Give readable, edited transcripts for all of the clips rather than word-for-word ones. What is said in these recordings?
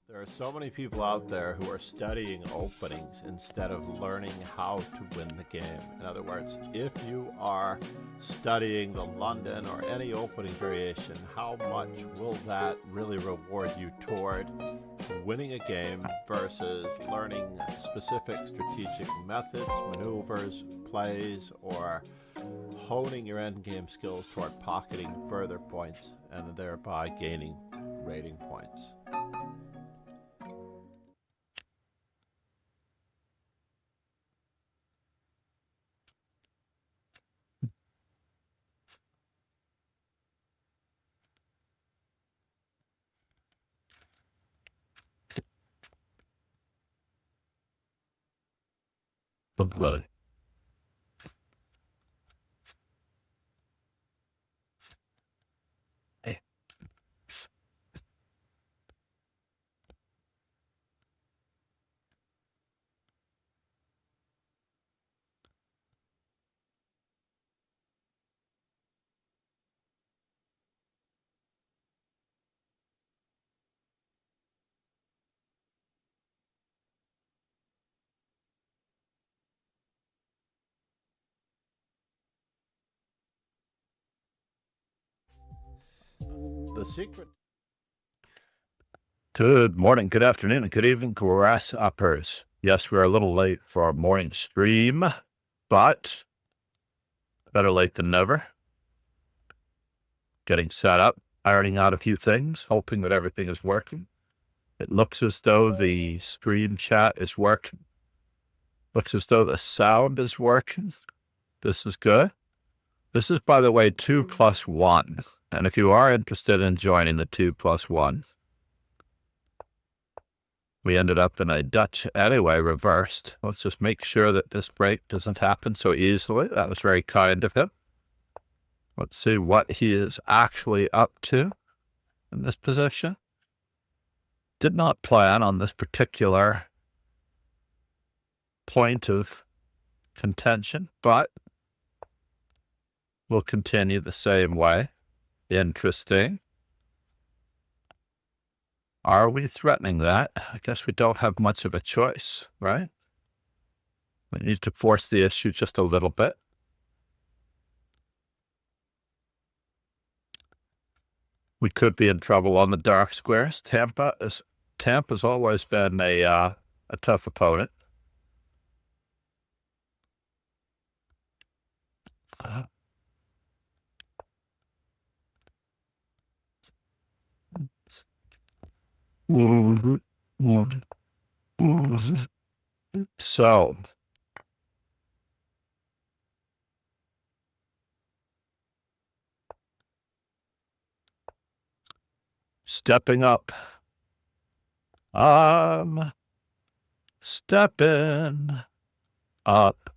There are so many people out there who are studying openings instead of learning how to win the game. In other words, if you are studying the London or any opening variation, how much will that really reward you toward winning a game versus learning specific strategic methods, maneuvers, plays, or honing your endgame skills toward pocketing further points and thereby gaining rating points? Really. Hey. The secret. Good morning, good afternoon, and good evening, grasshoppers. Yes, we're a little late for our morning stream, but better late than never. Getting set up, ironing out a few things, hoping that everything is working. It looks as though the screen chat is working. Looks as though the sound is working. This is good. This is, by the way, 2+1. And if you are interested in joining the 2+1, we ended up in a Dutch anyway, reversed. Let's just make sure that this break doesn't happen so easily. That was very kind of him. Let's see what he is actually up to in this position. Did not plan on this particular point of contention, but we'll continue the same way. Interesting. Are we threatening that? I guess we don't have much of a choice, right? We need to force the issue just a little bit. We could be in trouble on the dark squares. Tampa's always been a tough opponent. So, stepping up. Stepping up.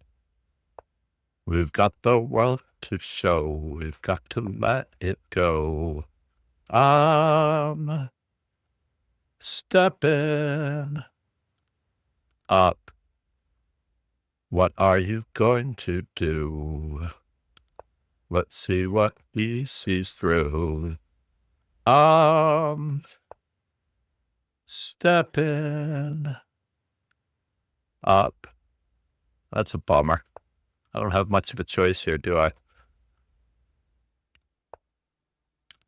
We've got the world to show. We've got to let it go. Stepping up. What are you going to do? Let's see what he sees through. Stepping up. That's a bummer. I don't have much of a choice here, do I?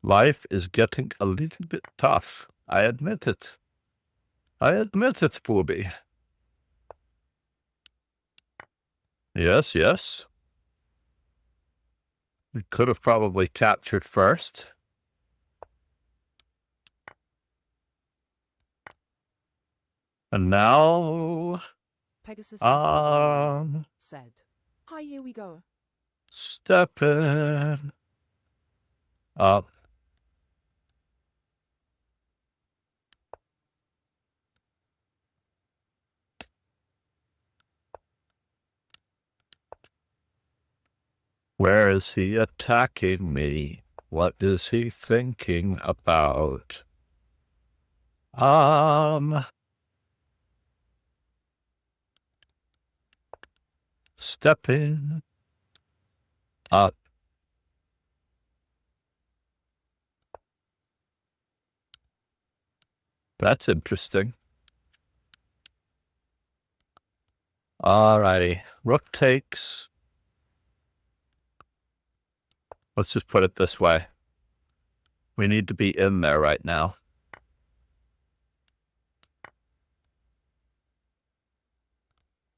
Life is getting a little bit tough. I admit it. I admit it, booby. Yes, yes. We could have probably captured first. And now, Pegasus said, "Hi, here we go." Stepping up. Where is he attacking me? What is he thinking about? Stepping up. That's interesting. Alrighty. Rook takes. Let's just put it this way. We need to be in there right now.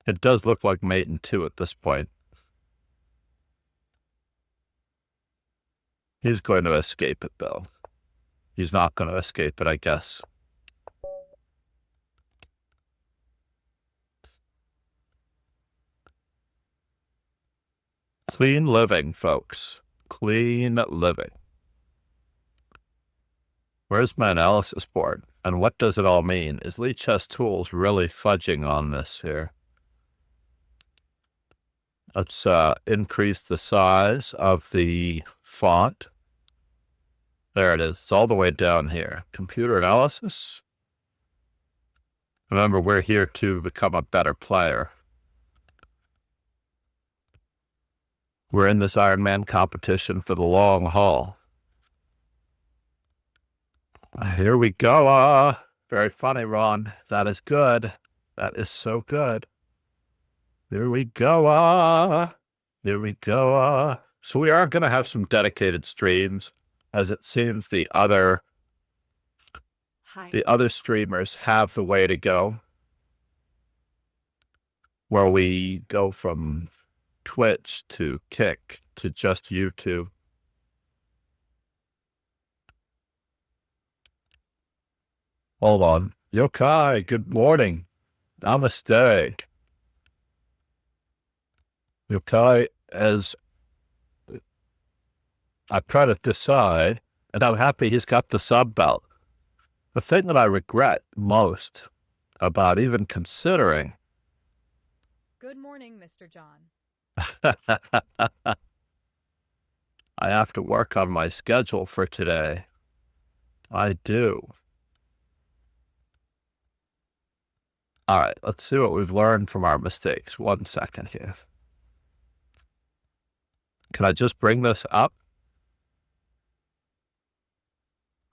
It does look like mate and 2 at this point. He's going to escape it, though. He's not going to escape it, I guess. Clean living, folks. Clean living. Where's my analysis board? And what does it all mean? Is Lichess Tools really fudging on this here? Let's increase the size of the font. There it is. It's all the way down here. Computer analysis. Remember, we're here to become a better player. We're in this Iron Man competition for the long haul. Here we go. Very funny, Ron. That is good. That is so good. There we go. There we go. So we are going to have some dedicated streams, as it seems the other streamers have the way to go, where we go from Twitch to Kick to just YouTube. Hold on. Yokai, good morning. Namaste. Yokai, as I try to decide, and I'm happy he's got the sub belt. The thing that I regret most about even considering. Good morning, Mr. John. I have to work on my schedule for today. I do. All right, let's see what we've learned from our mistakes. 1 second here. Can I just bring this up?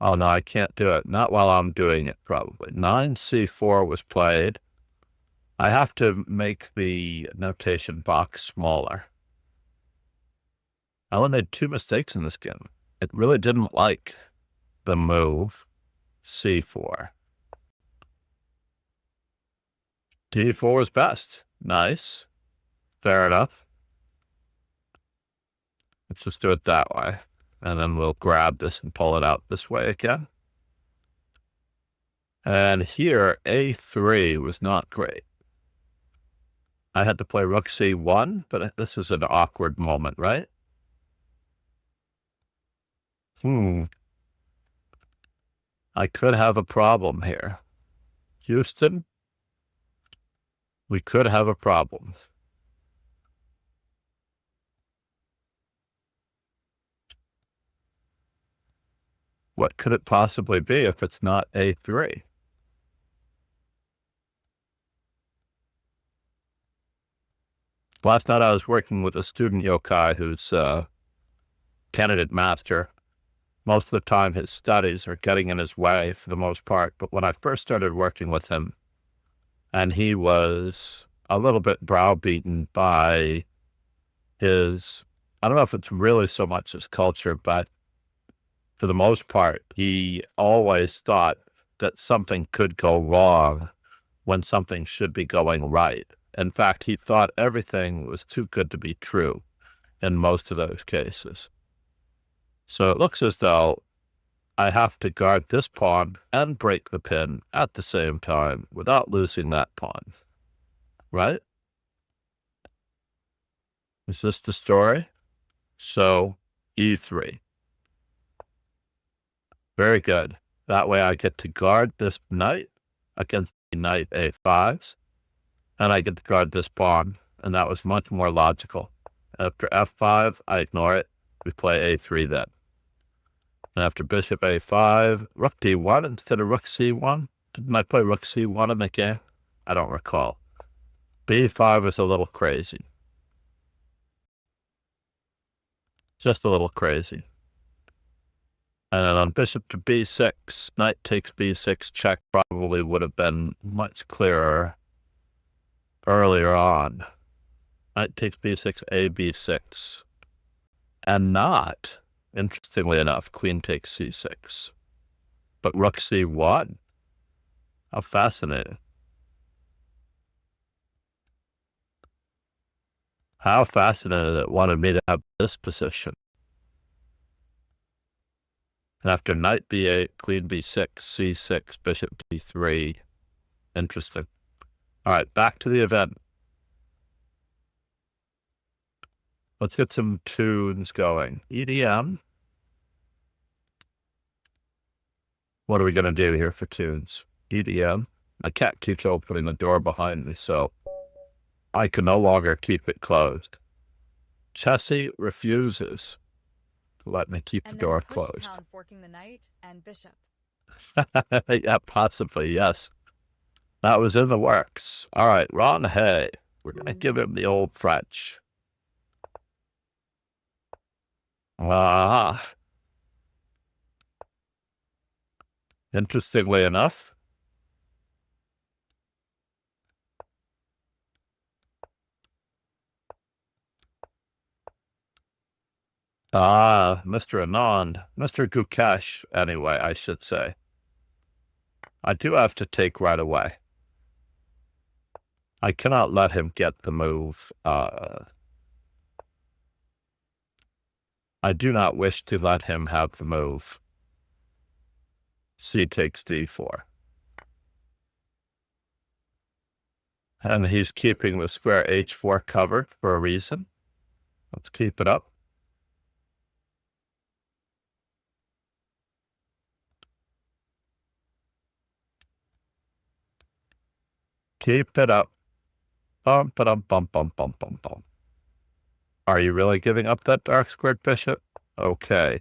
Oh, no, I can't do it. Not while I'm doing it, probably. 9c4 was played. I have to make the notation box smaller. I only made 2 mistakes in this game. It really didn't like the move c4. d4 was best. Nice. Fair enough. Let's just do it that way. And then we'll grab this and pull it out this way again. And here, a3 was not great. I had to play rook c1, but this is an awkward moment, right? I could have a problem here. Houston, we could have a problem. What could it possibly be if it's not a3? Last night I was working with a student yokai who's candidate master. Most of the time his studies are getting in his way for the most part. But when I first started working with him, and he was a little bit browbeaten by his, I don't know if it's really so much his culture, but for the most part, he always thought that something could go wrong when something should be going right. In fact, he thought everything was too good to be true in most of those cases. So it looks as though I have to guard this pawn and break the pin at the same time without losing that pawn. Right? Is this the story? So e3. Very good. That way I get to guard this knight against the knight a5s, and I get to guard this pawn, and that was much more logical. After f5, I ignore it. We play a3 then. And after bishop a5, rook d1 instead of rook c1. Didn't I play rook c1 in the game? I don't recall. b5 is a little crazy. Just a little crazy. And then on bishop to b6, knight takes b6 check probably would have been much clearer earlier on. Knight takes b6, a b6. And not, interestingly enough, queen takes c6. But rook c1. How fascinating. How fascinating it wanted me to have this position. And after knight b8, queen b6, c6, bishop b3. Interesting. All right, back to the event. Let's get some tunes going. EDM. What are we going to do here for tunes? EDM. My cat keeps opening the door behind me, so I can no longer keep it closed. Chessie refuses to let me keep the door closed. Pound forking the knight and bishop. Yeah, possibly, yes. That was in the works. All right, Ron Hay. We're going to give him the old French. Interestingly enough, Mr. Anand, Mr. Gukesh, anyway, I should say. I do have to take right away. I cannot let him get the move. I do not wish to let him have the move. C takes d4. And he's keeping the square h4 covered for a reason. Let's keep it up. Keep it up. Bum, ba-dum, bum, bum, bum, bum, bum. Are you really giving up that dark squared bishop? Okay.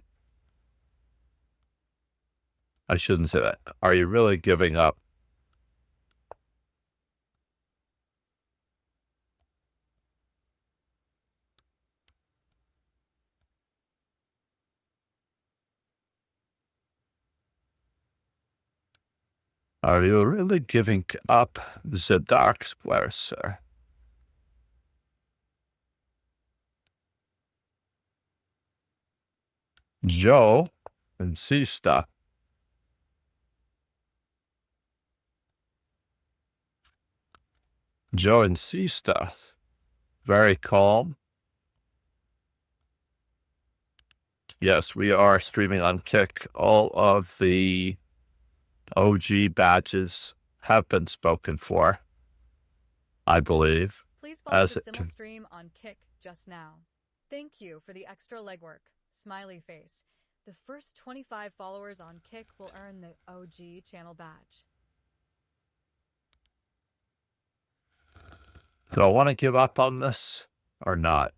I shouldn't say that. Are you really giving up? Are you really giving up the dark square, sir? Joe insista. Joe insista. Very calm. Yes, we are streaming on Kick. All of the OG badges have been spoken for, I believe. Please follow the Simmel stream on Kick just now. Thank you for the extra legwork. Smiley face. The first 25 followers on Kick will earn the OG channel badge. Do I want to give up on this or not?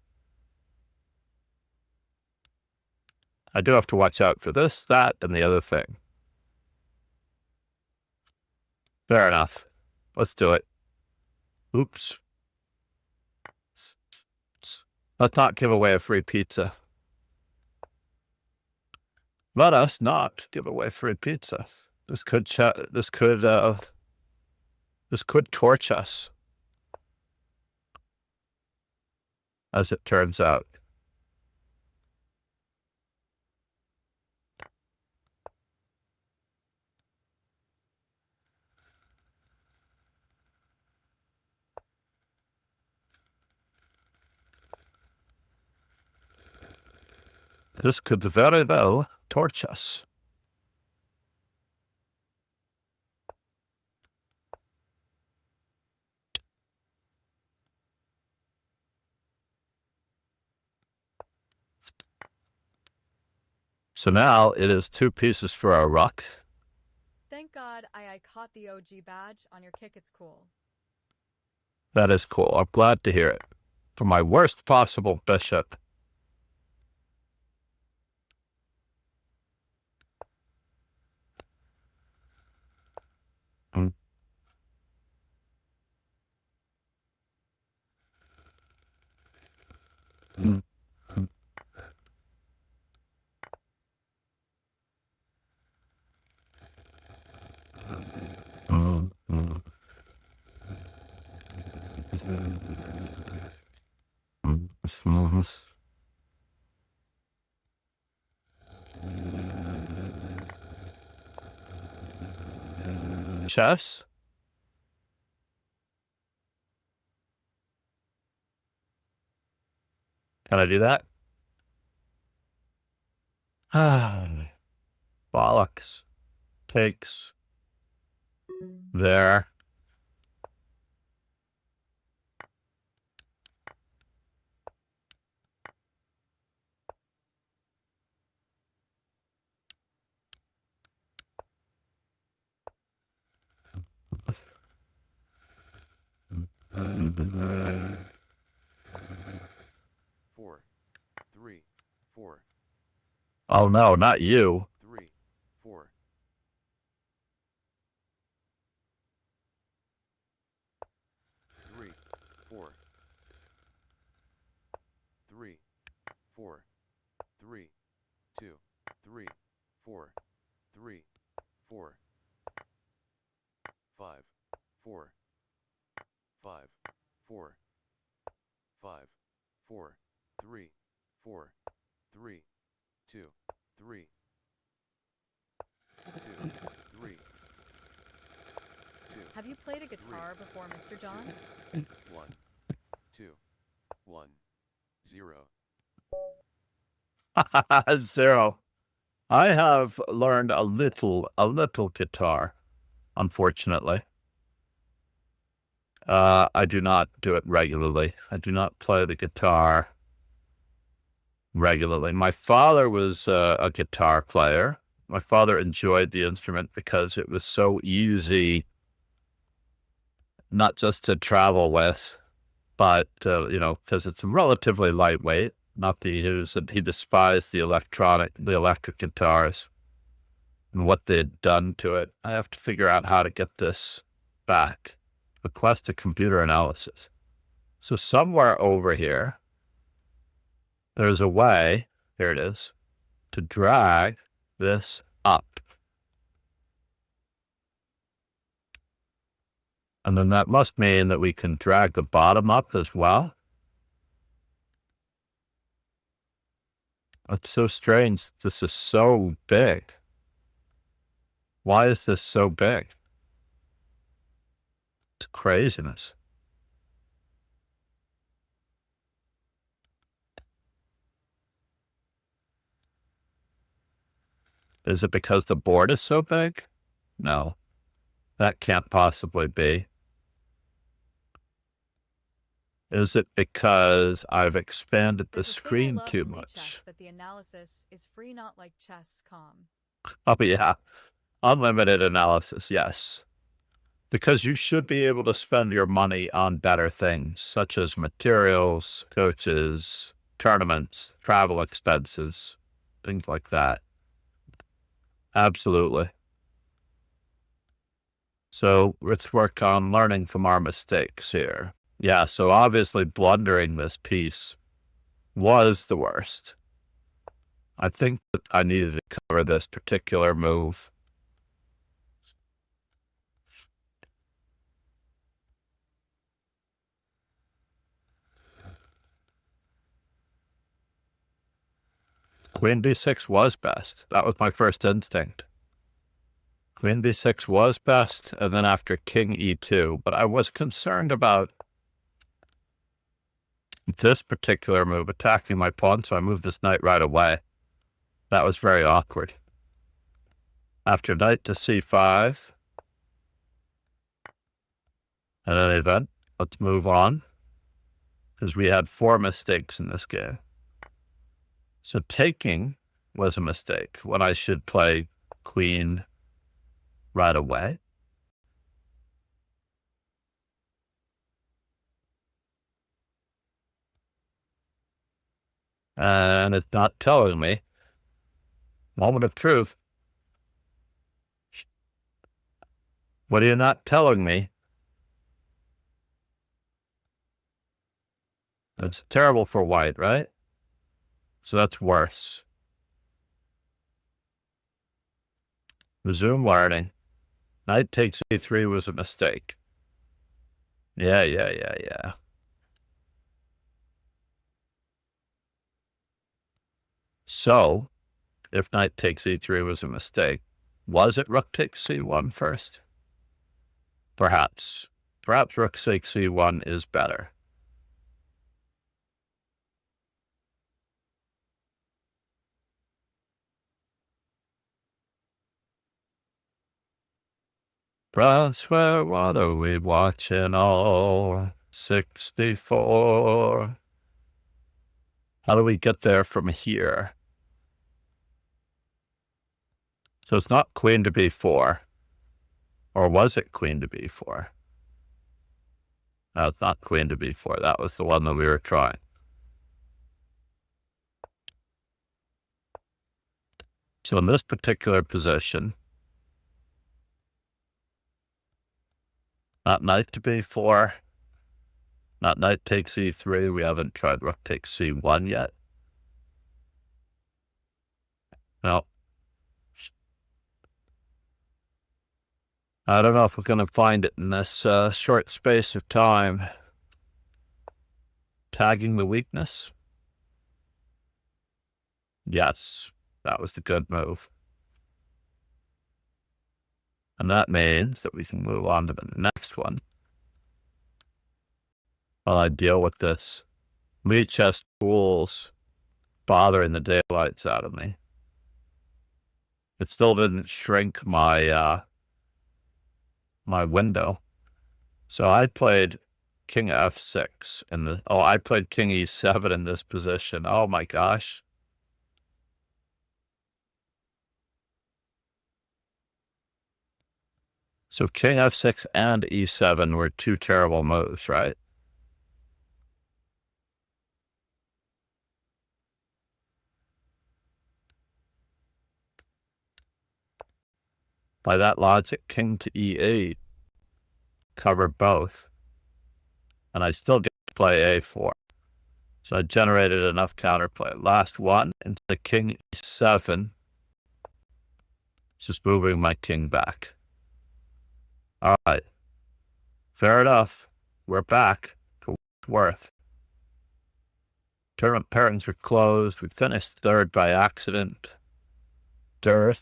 I do have to watch out for this, that, and the other thing. Fair enough. Let's do it. Oops. Let's not give away a free pizza. Let us not give away free pizza. This could torch us, as it turns out. This could very well torch us. So now it is 2 pieces for our rook. Thank God I caught the OG badge on your Kick. It's cool. That is cool. I'm glad to hear it. For my worst possible bishop. Chess? Can I do that? Bollocks. Takes. There. Four, three, four, Oh no, not you. three, four, three, four, three, four, three, two, three, four, three, four, five, four, five, four, five, four, three, four, three, two, three, two, three, two, Have you played a guitar before, Mr. John? 1, 2, 1, 0. 0. I have learned a little guitar, unfortunately. I do not do it regularly. I do not play the guitar regularly. My father was a guitar player. My father enjoyed the instrument because it was so easy, not just to travel with, but, because it's relatively lightweight. Not the he despised the electric guitars and what they'd done to it. I have to figure out how to get this back. Request a computer analysis. So somewhere over here, there's a way, here it is, to drag this up. And then that must mean that we can drag the bottom up as well. It's so strange. This is so big. Why is this so big? It's craziness. Is it because the board is so big? No, that can't possibly be. Is it because I've expanded the There's a thing I screen love too in much? chess, that the analysis is free, not like chess.com. Oh, yeah. Unlimited analysis, yes. Because you should be able to spend your money on better things, such as materials, coaches, tournaments, travel expenses, things like that. Absolutely. So let's work on learning from our mistakes here. Yeah, so obviously blundering this piece was the worst. I think that I needed to cover this particular move. Queen d6 was best. That was my first instinct. Queen d6 was best, and then after king e2. But I was concerned about this particular move, attacking my pawn, so I moved this knight right away. That was very awkward. After knight to c5. In any event, let's move on, because we had 4 mistakes in this game. So taking was a mistake when I should play queen right away. And it's not telling me. Moment of truth. What are you not telling me? It's terrible for white, right? So that's worse. Resume learning. Knight takes a3 was a mistake. Yeah. So, if knight takes e3 was a mistake, was it rook takes c1 first? Perhaps. Perhaps rook takes c1 is better. Brownsware, what are we watching? Oh, 64. How do we get there from here? So it's not queen to b4. Or was it queen to b4? No, it's not queen to b4. That was the one that we were trying. So in this particular position, not knight to b4, not knight takes e3. We haven't tried rook takes c1 yet. No. I don't know if we're going to find it in this short space of time. Tagging the weakness? Yes, that was the good move. And that means that we can move on to the next one. While I deal with this lead chess tools bothering the daylights out of me. It still didn't shrink my my window. So I played king f6 in the, I played king e7 in this position. Oh my gosh. So king f6 and e7 were two terrible moves, right? By that logic, king to e8 cover both. And I still get to play a4. So I generated enough counterplay. Last one into the king e7. Just moving my king back. All right. Fair enough. We're back to worth. Tournament pairings are closed. We finished third by accident. Dirty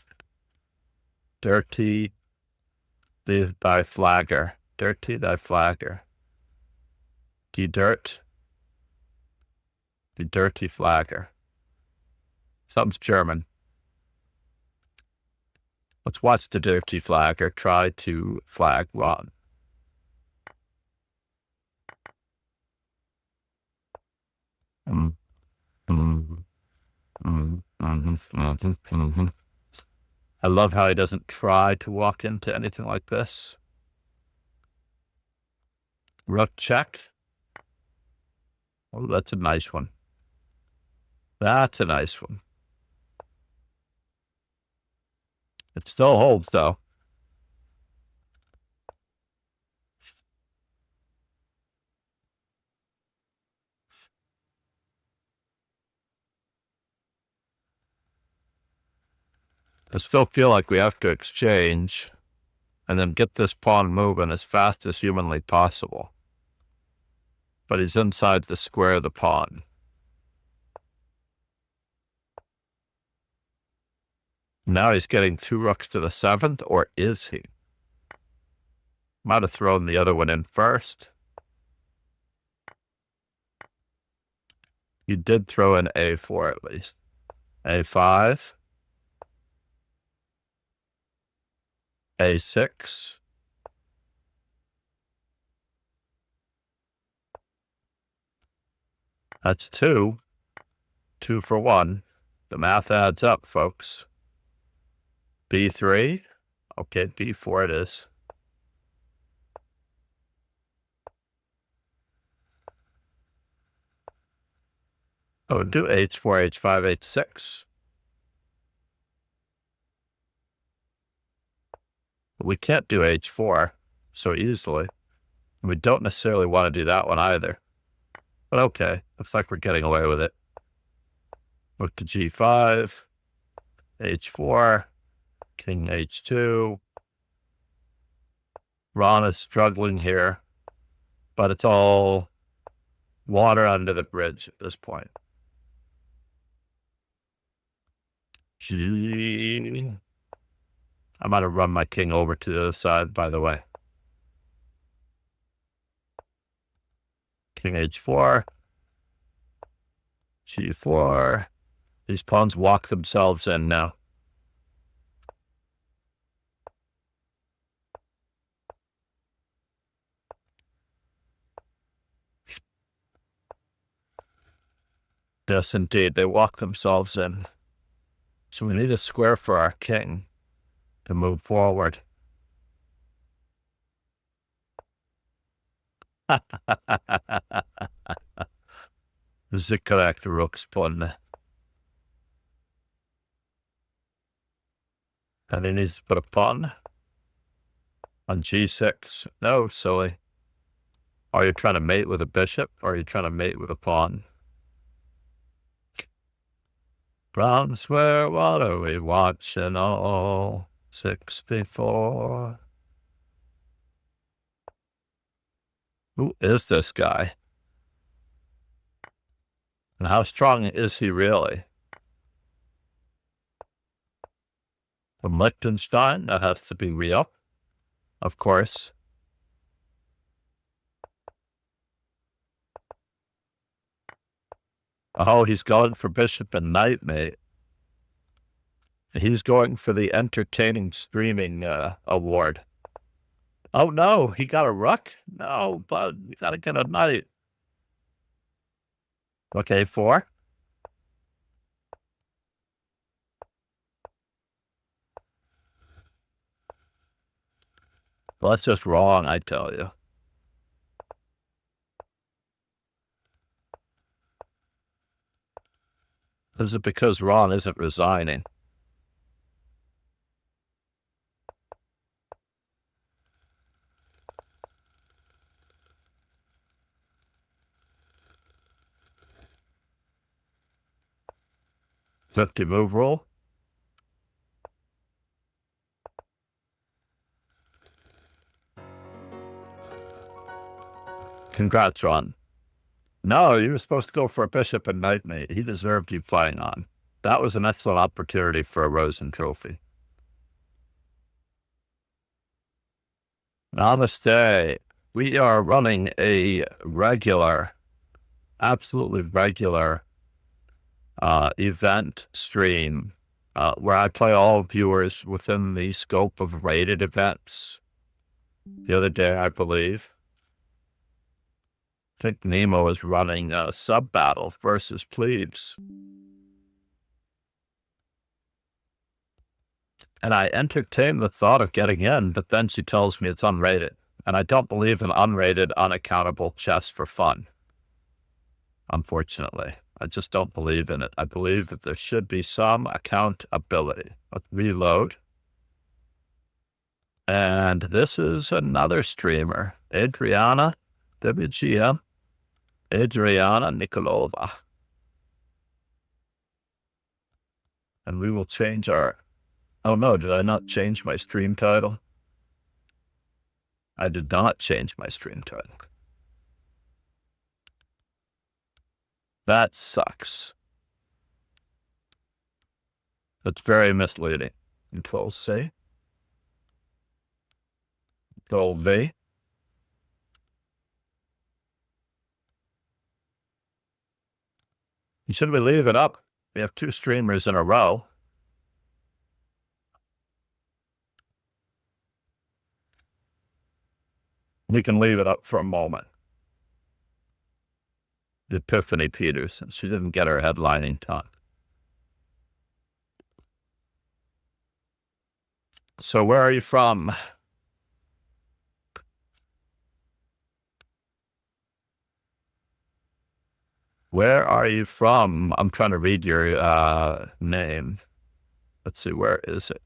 thy flagger. Dirty thy flagger. Die dirt. The dirty flagger. Something's German. Let's watch the dirty flagger try to flag one. I love how he doesn't try to walk into anything like this. Rook check. Oh, that's a nice one. That's a nice one. It still holds, though. I still feel like we have to exchange and then get this pawn moving as fast as humanly possible. But he's inside the square of the pawn. Now he's getting two rooks to the 7th, or is he? Might have thrown the other one in first. You did throw in a4 at least. a5. a6. That's two. 2 for 1. The math adds up, folks. b3. Okay, b4 it is. Oh, do h4, h5, h6. But we can't do h4 so easily. And we don't necessarily want to do that one either. But okay, looks like we're getting away with it. Rook to g5, h4, king h2. Ron is struggling here. But it's all water under the bridge at this point. I might have run my king over to the other side, by the way. King h4. g4. These pawns walk themselves in now. Yes, indeed, they walk themselves in. So we need a square for our king to move forward. This is correct, rook's pawn. And he needs to put a pawn on g6. No, silly. Are you trying to mate with a bishop, or are you trying to mate with a pawn? Brown square, what are we watching? Oh, 64. Who is this guy? And how strong is he really? From Liechtenstein, that has to be real, of course. Oh, he's going for bishop and knight, mate. He's going for the entertaining streaming award. Oh no, he got a rook? No, but you gotta get a knight. Okay, 4. Well, that's just wrong, I tell you. Is it because Ron isn't resigning? Fifty move rule. Congrats, Ron. No, you were supposed to go for a bishop and knight, mate. He deserved you playing on. That was an excellent opportunity for a Rosen trophy. Namaste. We are running a regular, absolutely regular event stream where I play all viewers within the scope of rated events. The other day, I believe, I think Nemo is running a sub battle versus plebes. And I entertain the thought of getting in, but then she tells me it's unrated. And I don't believe in unrated, unaccountable chess for fun. Unfortunately, I just don't believe in it. I believe that there should be some accountability. Let's reload. And this is another streamer, Adriana, WGM, Adriana Nikolova. And we will change our... Oh no, did I not change my stream title? I did not change my stream title. That sucks. That's very misleading. Control C. Control V. Should we leave it up? We have 2 streamers in a row. We can leave it up for a moment. Epiphany Peterson. She didn't get her headlining time. So where are you from? Where are you from? I'm trying to read your name. Let's see, where is it?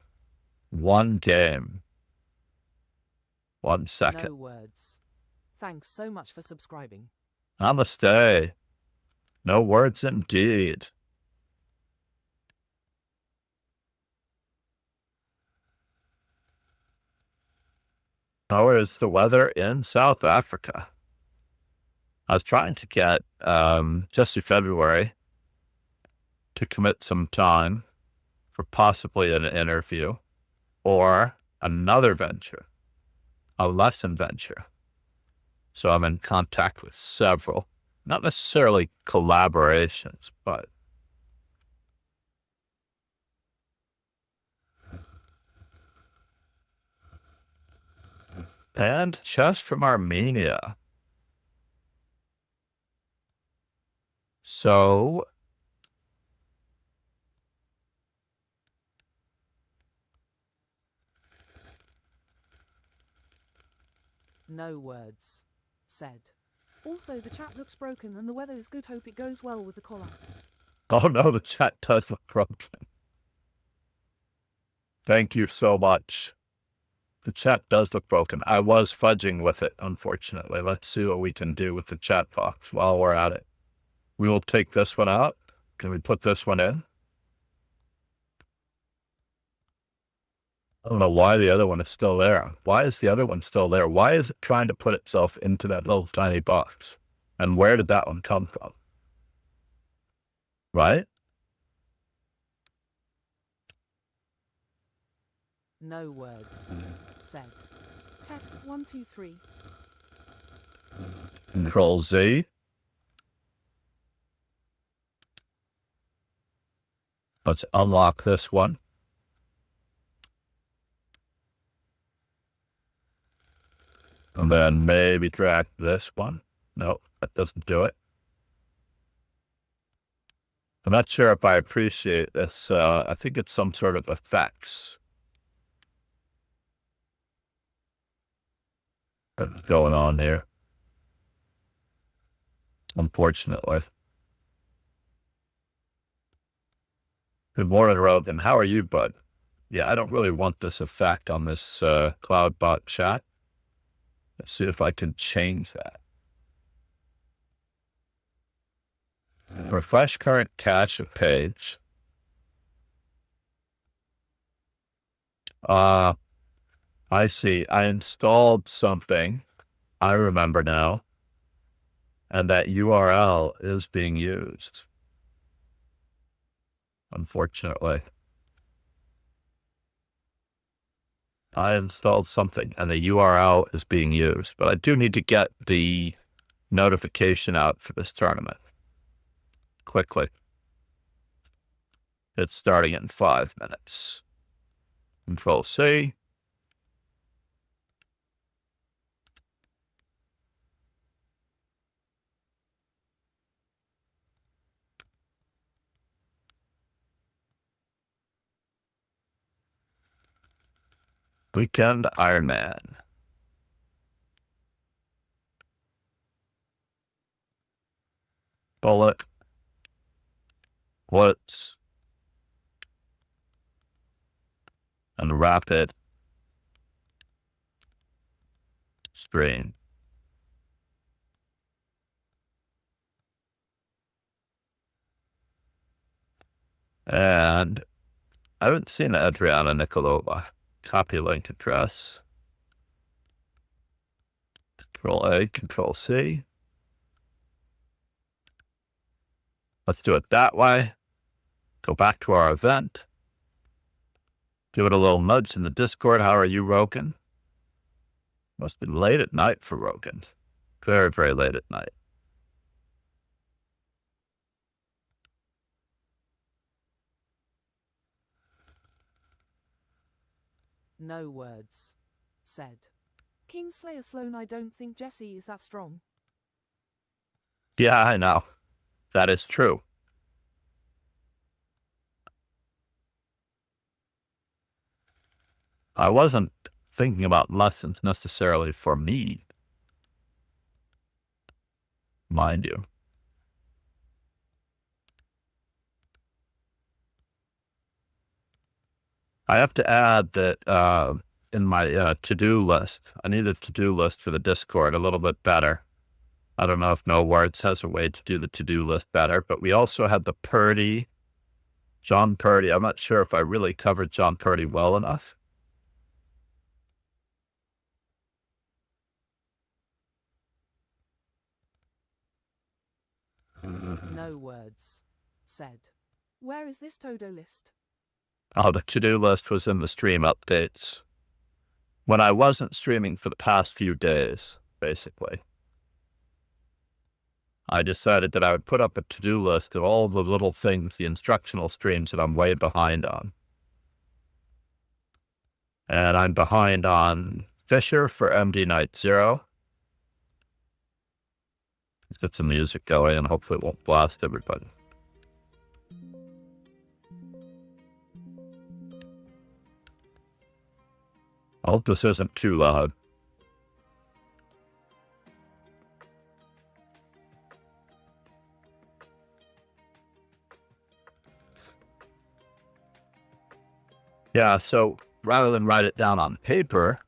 One game. 1 second. No words. Thanks so much for subscribing. Namaste. No words indeed. How is the weather in South Africa? I was trying to get Jesse February to commit some time for possibly an interview or another venture, a lesson venture. So I'm in contact with several, not necessarily collaborations, but and just from Armenia. So No words said. Also, the chat looks broken and the weather is good. Hope it goes well with the collab. oh no, the chat does look broken. Thank you so much. The chat does look broken. I was fudging with it, unfortunately. Let's see what we can do with the chat box while we're at it. We will take this one out. Can we put this one in? I don't know why the other one is still there. Why is the other one still there? Why is it trying to put itself into that little tiny box? And where did that one come from? Right? No words said. Test 1, 2, 3. Control Z. Let's unlock this one. And then maybe drag this one. No, that doesn't do it. I'm not sure if I appreciate this. I think it's some sort of effects that's going on here. Unfortunately. Good morning, Rogan. How are you, bud? Yeah, I don't really want this effect on this CloudBot chat. Let's see if I can change that. Refresh current cache of page. I see. I installed something. I remember now. And that URL is being used. Unfortunately. I installed something and the URL is being used, but I do need to get the notification out for this tournament quickly. It's starting in 5 minutes. Control C. Weekend Ironman. Bullet. Blitz. And rapid. Stream. And I haven't seen Adriana Nikolova. Copy link address. Control A, Control C. Let's do it that way. Go back to our event. Give it a little nudge in the Discord. How are you, Rogan? Must be late at night for Rogan. Very, very late at night. No words said. Kingslayer Sloan, I don't think Jesse is that strong. Yeah, I know. That is true. I wasn't thinking about lessons necessarily for me, mind you. I have to add that in my to-do list, I need a to-do list for the Discord a little bit better. I don't know if No Words has a way to do the to-do list better, but we also had the Purdy, John Purdy. I'm not sure if I really covered John Purdy well enough. No words said. Where is this Todo list? Oh, the to-do list was in the stream updates. When I wasn't streaming for the past few days, basically, I decided that I would put up a to-do list of all the little things, the instructional streams that I'm way behind on. And I'm behind on Fisher for MD Night Zero. Let's get some music going and hopefully it won't blast everybody. I hope this isn't too loud. Yeah, so rather than write it down on paper,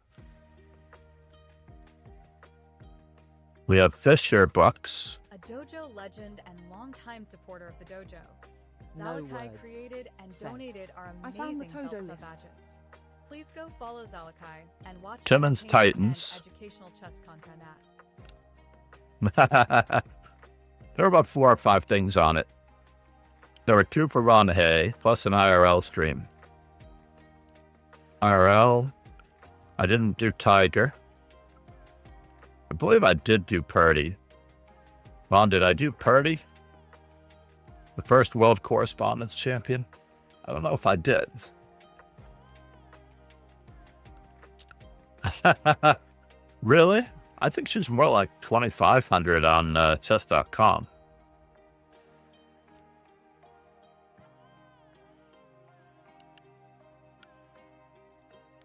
we have Fisher books. A dojo legend and longtime supporter of the dojo. No Zalakai words created and said. donated our I found the amazing Todo belt list. badges. Please go follow Zalakai and watch Timmons entertainment Titans. and educational chess content at. There were about 4 or 5 things on it. There were 2 for Ron Hay, plus an IRL stream. IRL, I didn't do Tiger. I believe I did do Purdy. Ron, did I do Purdy? The first world correspondence champion? I don't know if I did. Really? I think she's more like 2,500 on chess.com.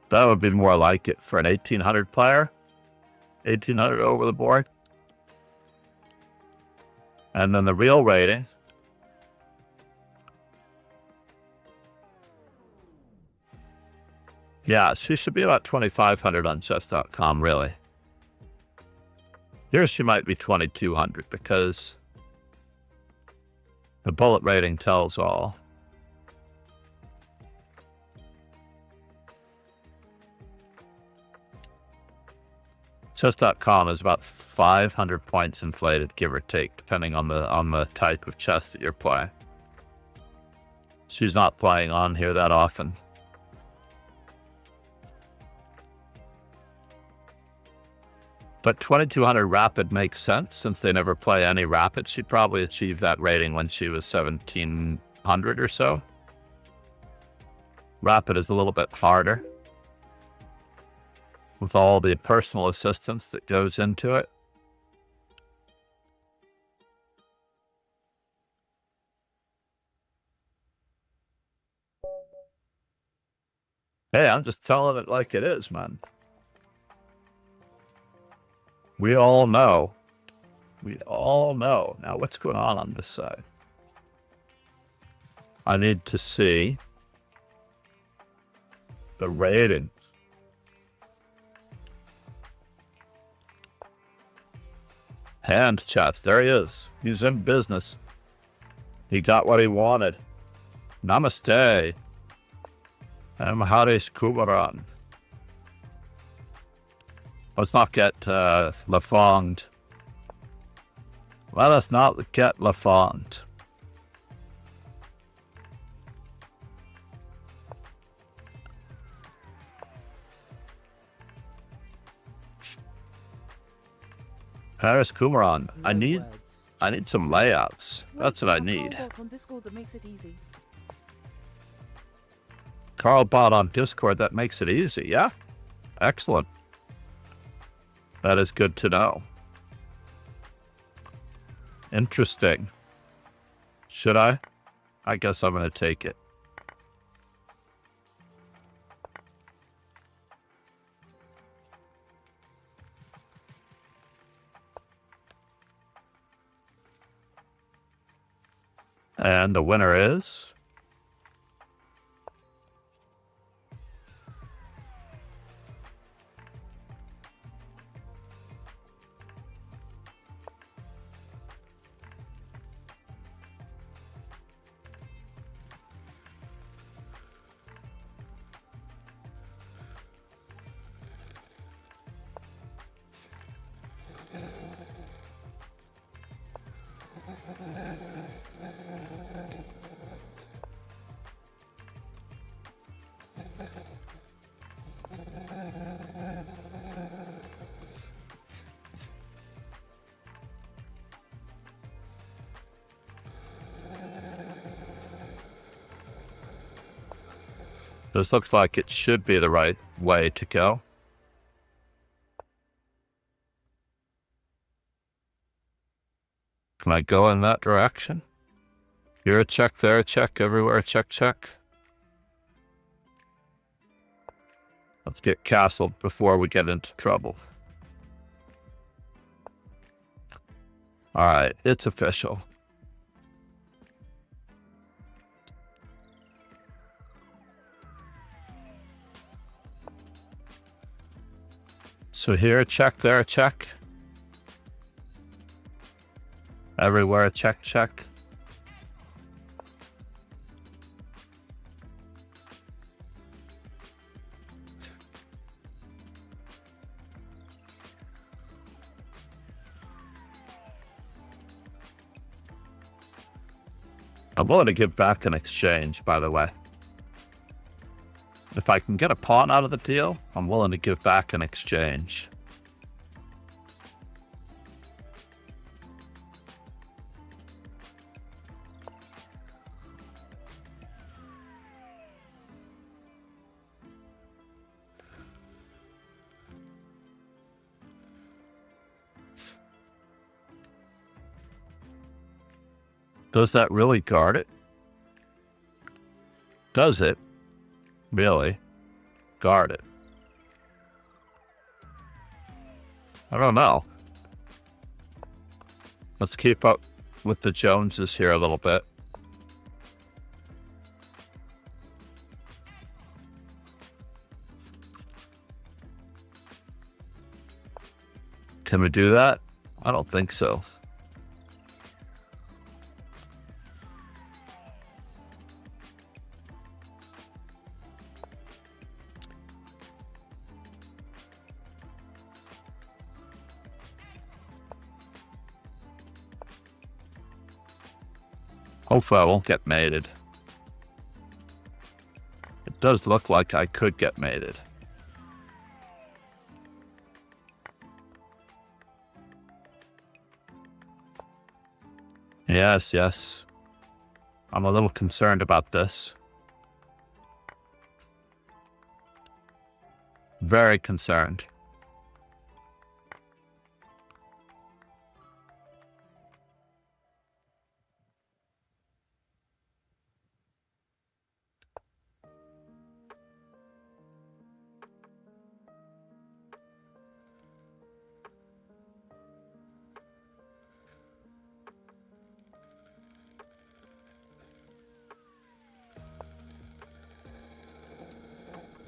That would be more like it for an 1,800 player. 1,800 over the board. And then the real rating. Yeah, she should be about 2,500 on chess.com, really. Here she might be 2,200 because the bullet rating tells all. Chess.com is about 500 points inflated, give or take, depending on the type of chess that you're playing. She's not playing on here that often. But 2,200 rapid makes sense since they never play any rapid. She'd probably achieve that rating when she was 1,700 or so. Rapid is a little bit harder with all the personal assistance that goes into it. Hey, I'm just telling it like it is, man. We all know. We all know. Now, what's going on this side? I need to see the ratings. Hand chats. There he is. He's in business. He got what he wanted. Namaste. Harish Kumaran. Let's not get Lafond. Let us not get Lafond. Paris Kumaran. No I need some layouts. That's what I need. On Discord that makes it easy. Carl bot on Discord, that makes it easy. Yeah. Excellent. That is good to know. Interesting. Should I? I guess I'm going to take it. And the winner is... This looks like it should be the right way to go. Can I go in that direction? Here a check, there a check, everywhere a check, check. Let's get castled before we get into trouble. Alright, it's official. So here a check, there a check. Everywhere a check, check. I'm willing to give back an exchange, by the way. If I can get a pawn out of the deal, I'm willing to give back an exchange. Does that really guard it? Does it really guard it? I don't know. Let's keep up with the Joneses here a little bit. Can we do that? I don't think so. Hopefully I won't get mated. It does look like I could get mated. Yes, yes. I'm a little concerned about this. Very concerned.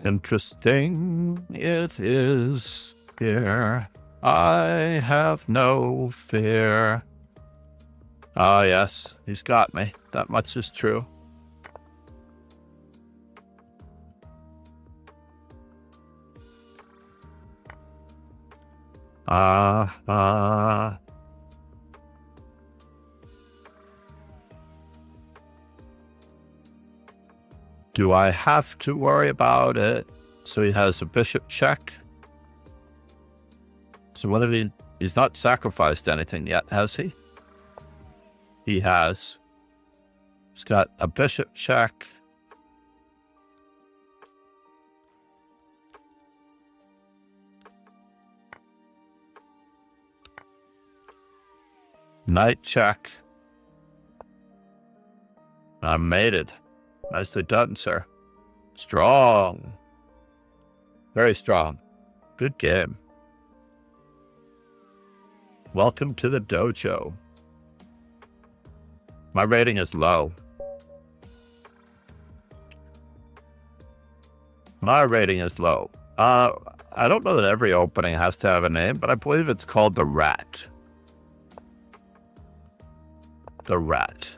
Interesting it is here. I have no fear. Ah, yes, he's got me. That much is true. Do I have to worry about it? So he has a bishop check. So what if he's not sacrificed anything yet, has he? He has. He's got a bishop check. Knight check. I'm mated. Nicely done, sir. Strong. Very strong. Good game. Welcome to the dojo. My rating is low. My rating is low. I don't know that every opening has to have a name, but I believe it's called the Rat. The Rat.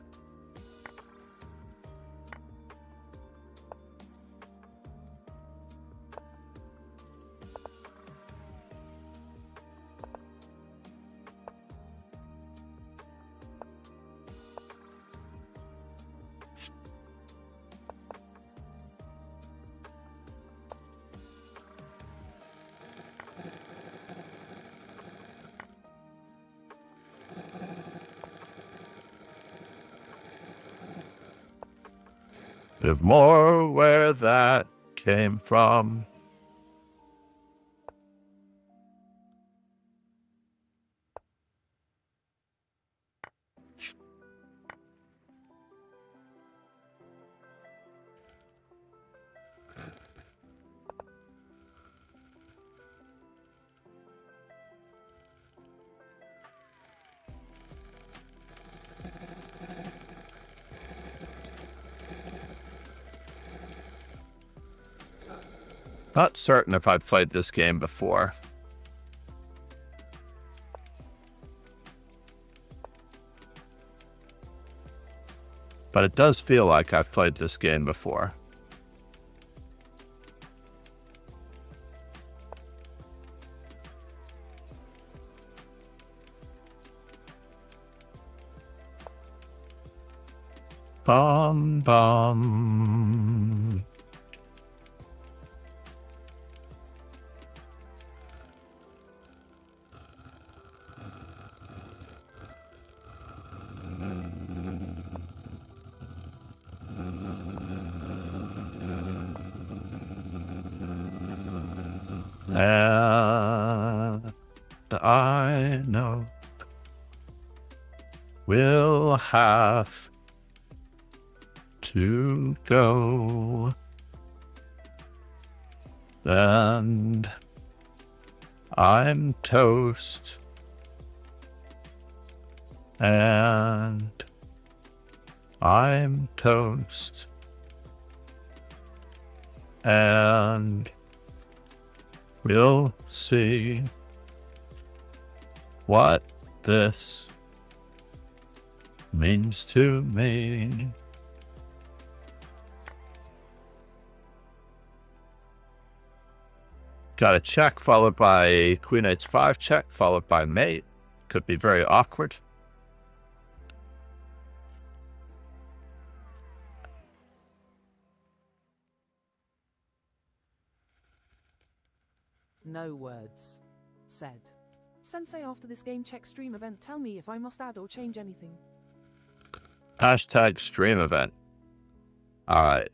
Live more where that came from. Not certain if I've played this game before. But it does feel like I've played this game before. Bum bum. And I know we'll have to go, and I'm toast, and I'm toast, and we'll see what this means to me. Got a check followed by Queen H5 check followed by mate. Could be very awkward. No words said. Sensei, after this game check stream event, tell me if I must add or change anything. Hashtag stream event. Alright.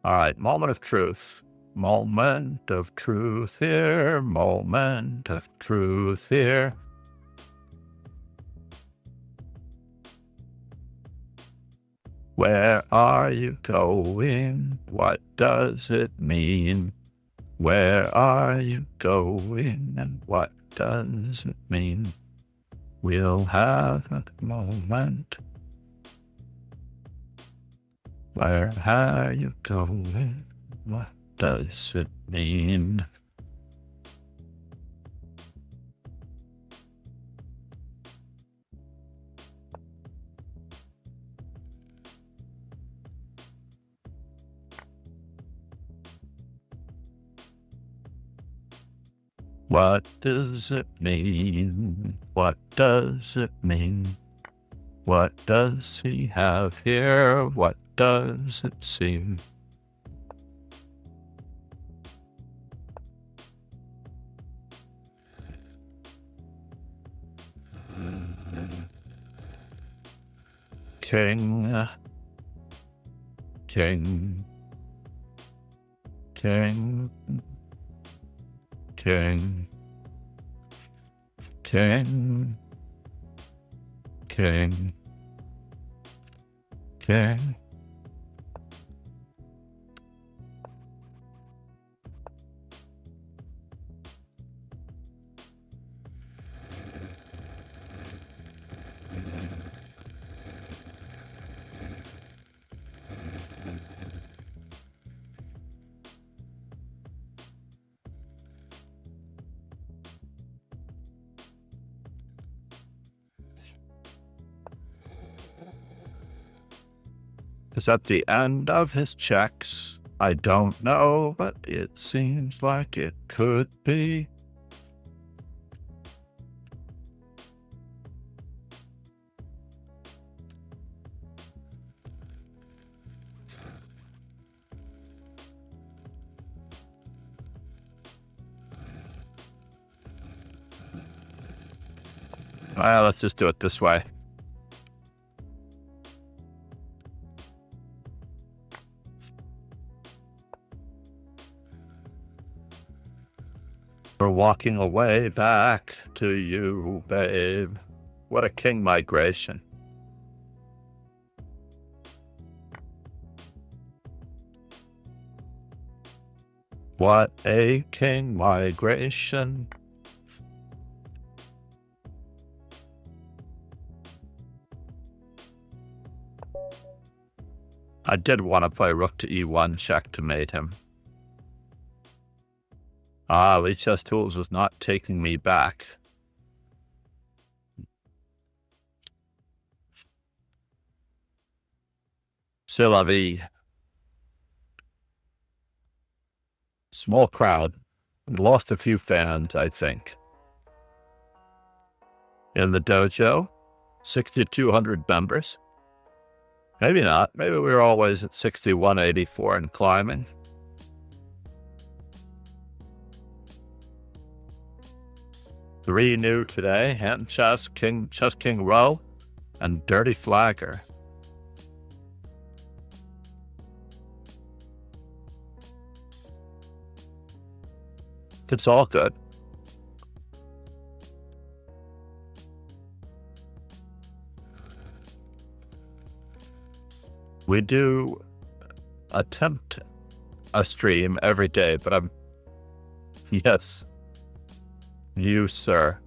Alright, moment of truth. Moment of truth here. Moment of truth here. Where are you going? What does it mean? Where are you going? And what does it mean? We'll have a moment. Where are you going? What does it mean? What does it mean? What does it mean? What does he have here? What does it seem? King, king, king, king, king, king, king. Is that the end of his checks? I don't know, but it seems like it could be. Well, let's just do it this way. We're walking away back to you, babe. What a king migration. What a king migration. I did want to play rook to e1 check to mate him. Ah, Lichess Tools was not taking me back. C'est la vie. Small crowd. Lost a few fans, I think. In the dojo, 6,200 members. Maybe not. Maybe we were always at 6,184 and climbing. Three new today: hand chess, king row, and dirty flagger. It's all good. We do attempt a stream every day, but I'm... Yes. You, sir.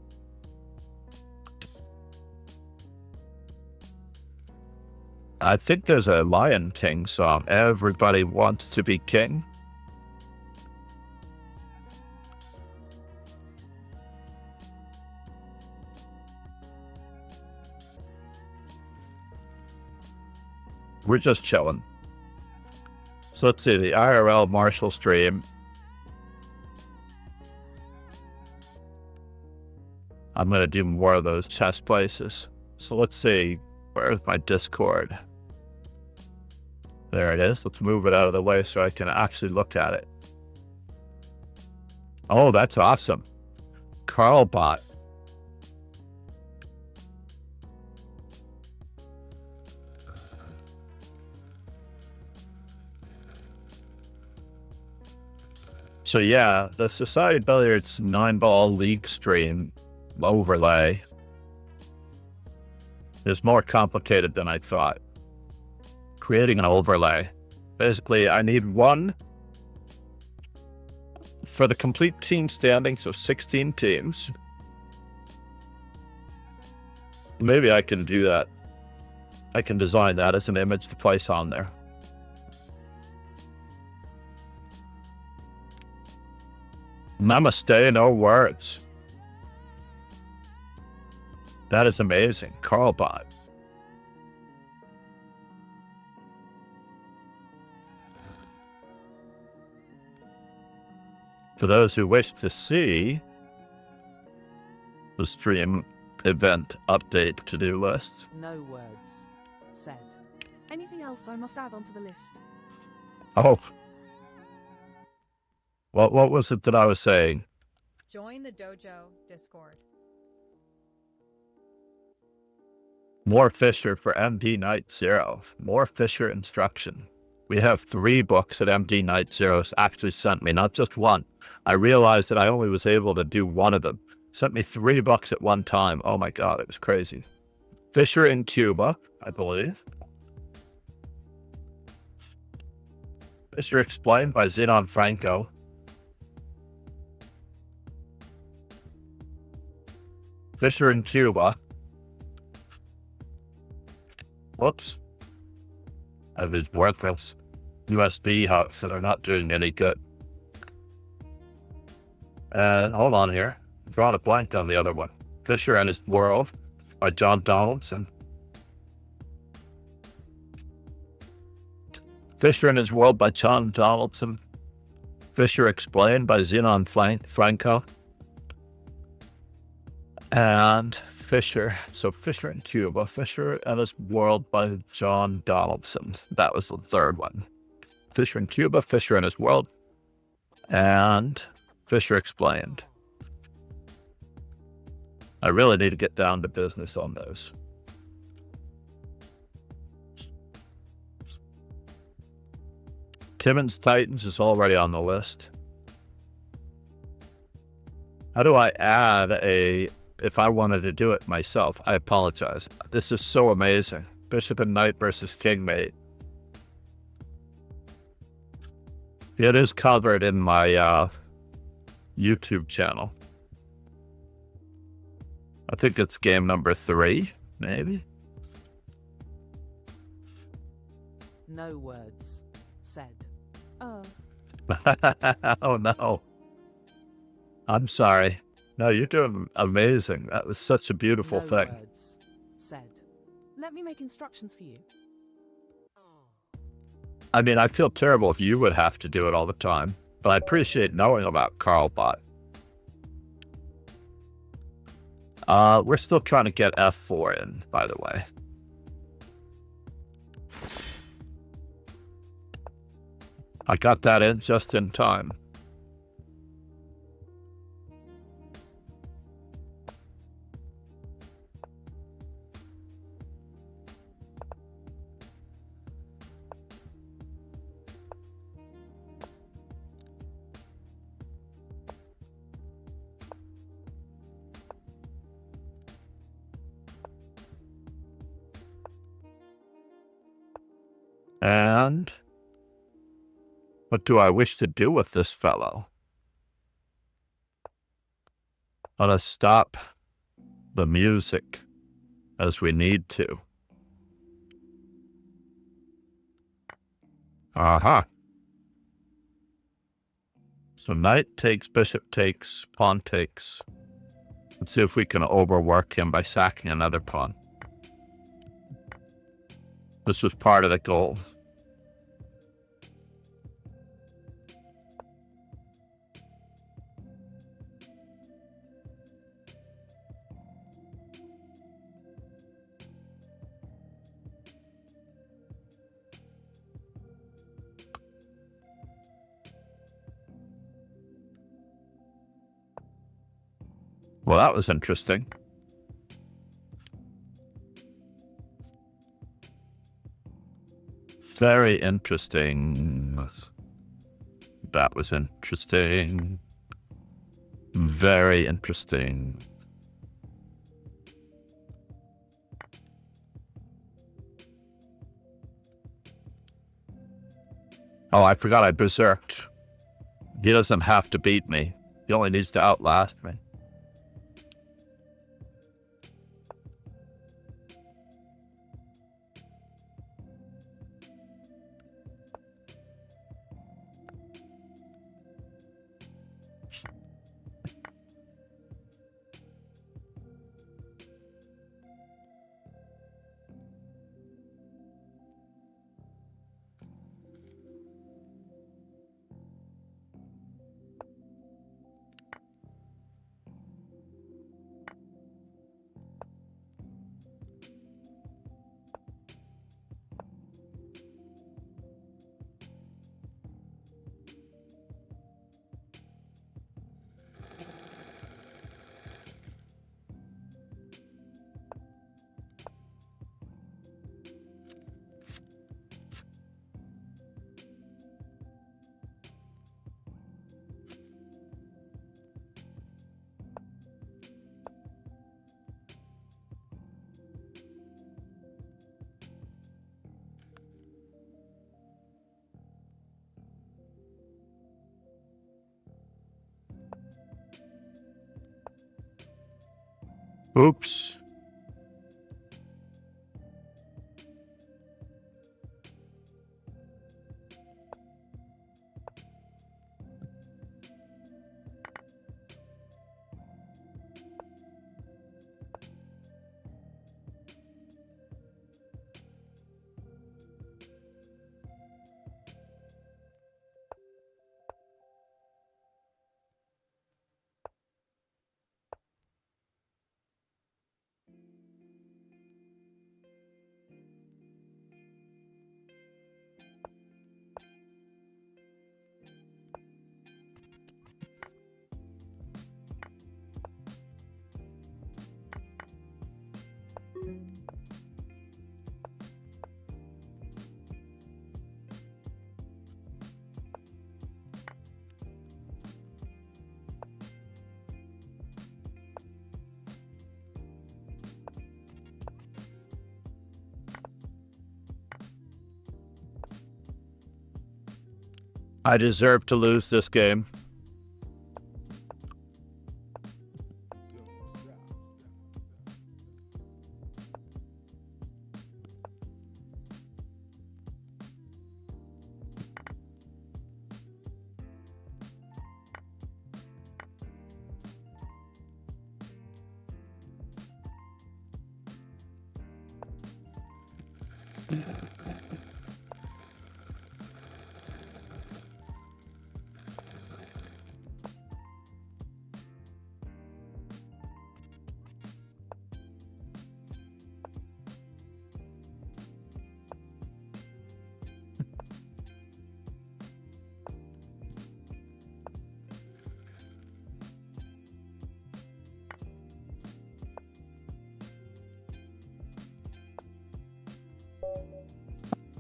I think there's a Lion King song. Everybody wants to be king. We're just chilling. So let's see, the IRL Marshall stream. I'm going to do more of those chess places. So let's see, where's my Discord? There it is. Let's move it out of the way so I can actually look at it. Oh, that's awesome. Carlbot. So yeah, the Society Billiards 9-ball league stream overlay is more complicated than I thought. Creating an overlay. Basically, I need one for the complete team standing, so 16 teams. Maybe I can do that. I can design that as an image to place on there. Namaste, no words. That is amazing. Carlbot. For those who wish to see the stream event update to-do list. No words said. Anything else I must add onto the list? Oh. What was it that I was saying? Join the dojo Discord. More Fisher for MD Night Zero. More Fisher instruction. We have 3 books that MD Night Zero's actually sent me, not just one. I realized that I only was able to do one of them. Sent me 3 books at one time. Oh my god, it was crazy. Fisher in Cuba, I believe. Fisher Explained by Zenon Franco. Fisher in Cuba. Whoops. Of his worthless USB hubs that are not doing any good. And hold on here. I'm drawing a blank on the other one. Fisher and His World by John Donaldson. Fisher and His World by John Donaldson. Fisher Explained by Zenon Franco. And Fisher, so Fisher in Cuba, Fisher and His World by John Donaldson. That was the third one. Fisher in Cuba, Fisher and His World, and Fisher Explained. I really need to get down to business on those. Timmons Titans is already on the list. How do I add a, if I wanted to do it myself? I apologize. This is so amazing. Bishop and knight versus king mate. It is covered in my YouTube channel. I think it's game number 3, maybe. No words said. Oh no. I'm sorry. No, you're doing amazing. That was such a beautiful No thing. words said. Let me make instructions for you. I mean, I feel terrible if you would have to do it all the time, but I appreciate knowing about Carlbot. We're still trying to get F4 in, by the way. I got that in just in time. And what do I wish to do with this fellow? Let us stop the music as we need to. Aha. So knight takes, bishop takes, pawn takes. Let's see if we can overwork him by sacking another pawn. This was part of the goal. Well, that was interesting. Very interesting. That was interesting. Very interesting. Oh, I forgot I berserked. He doesn't have to beat me. He only needs to outlast me. Oops. I deserve to lose this game.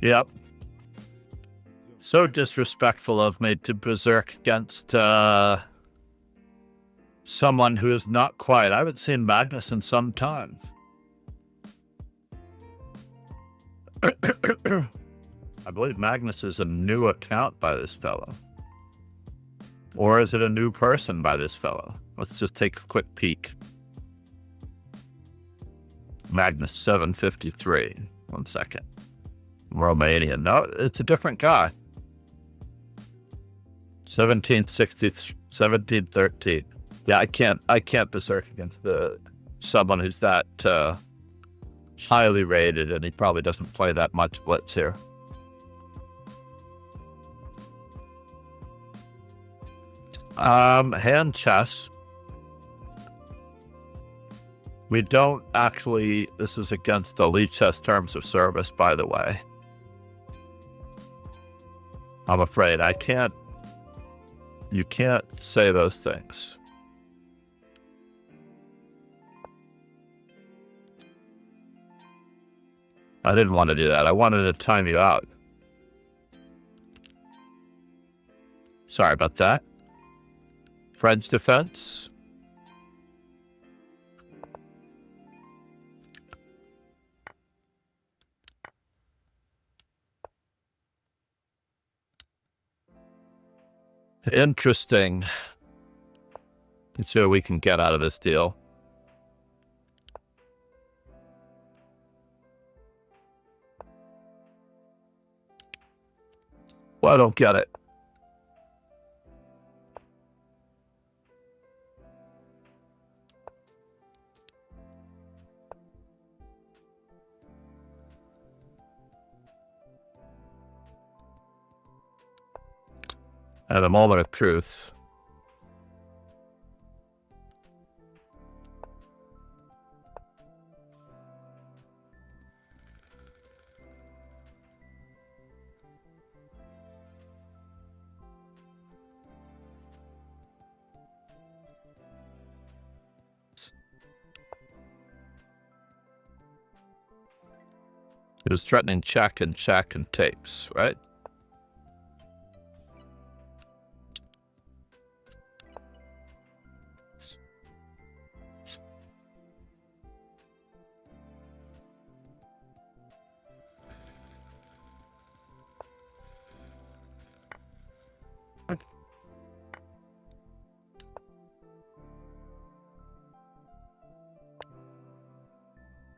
Yep. So disrespectful of me to berserk against someone who is not quite. I haven't seen Magnus in some time. I believe Magnus is a new account by this fellow. Or is it a new person by this fellow? Let's just take a quick peek. Magnus 753. 1 second. Romanian. No, it's a different guy. 1713. Yeah, I can't berserk against someone who's that highly rated, and he probably doesn't play that much blitz here. Hand chess. We don't actually, this is against the Elite Chess terms of service, by the way. I'm afraid you can't say those things. I didn't want to do that. I wanted to time you out. Sorry about that. French defense. Interesting. Let's see what we can get out of this deal. Well, I don't get it. At a moment of truth. It was threatening check and takes, right?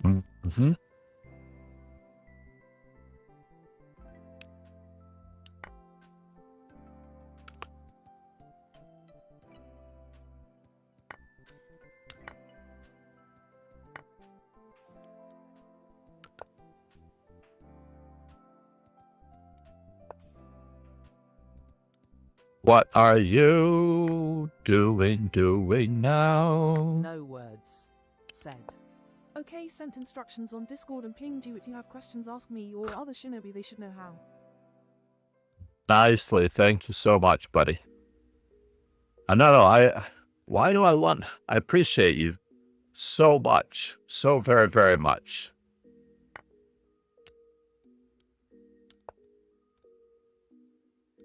Mm-hmm. What are you doing now? No words said. Okay, sent instructions on Discord and pinged you. If you have questions, ask me or other shinobi, they should know how. Nicely, thank you so much, buddy. Why do I want? I appreciate you so much, so very, very much.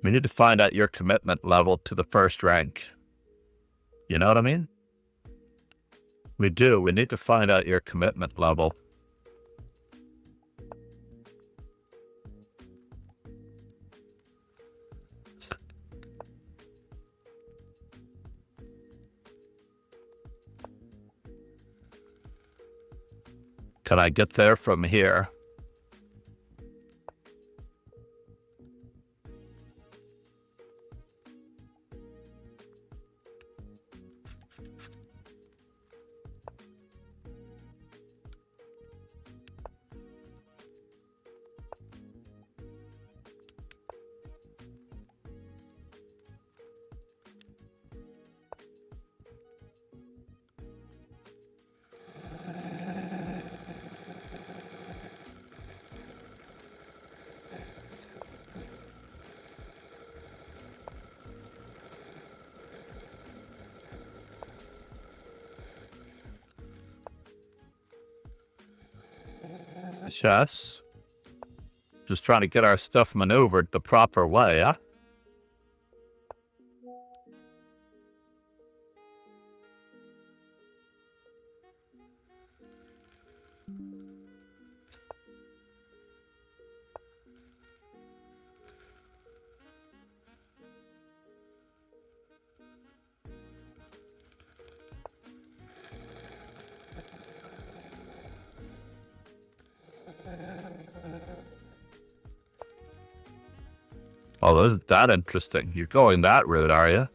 We need to find out your commitment level to the first rank. You know what I mean? We do. We need to find out your commitment level. Can I get there from here? Chess. Just trying to get our stuff maneuvered the proper way, huh? Oh, isn't that interesting? You're going that route, are you?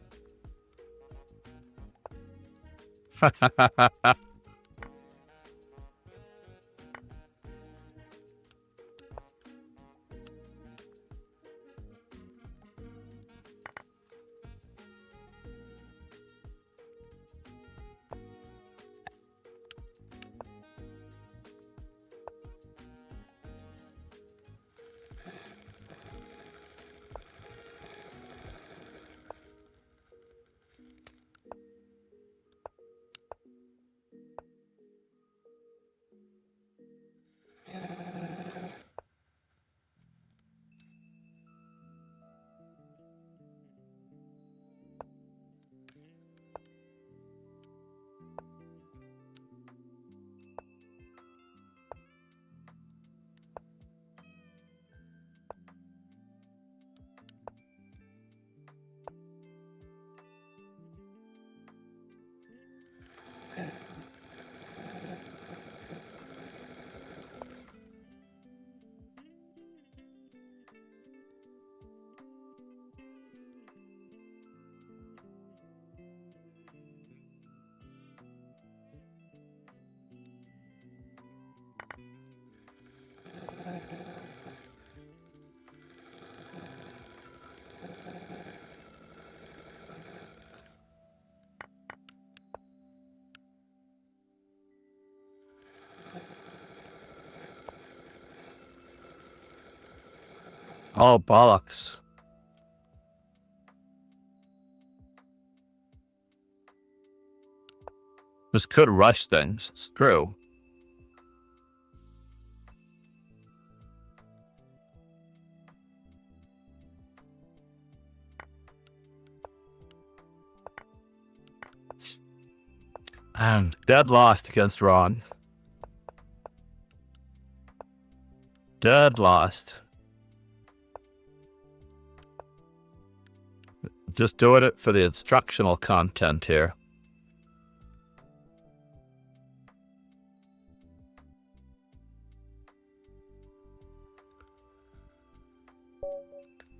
Oh, bollocks. This could rush things. It's true. And dead lost against Ron. Dead lost. Just doing it for the instructional content here.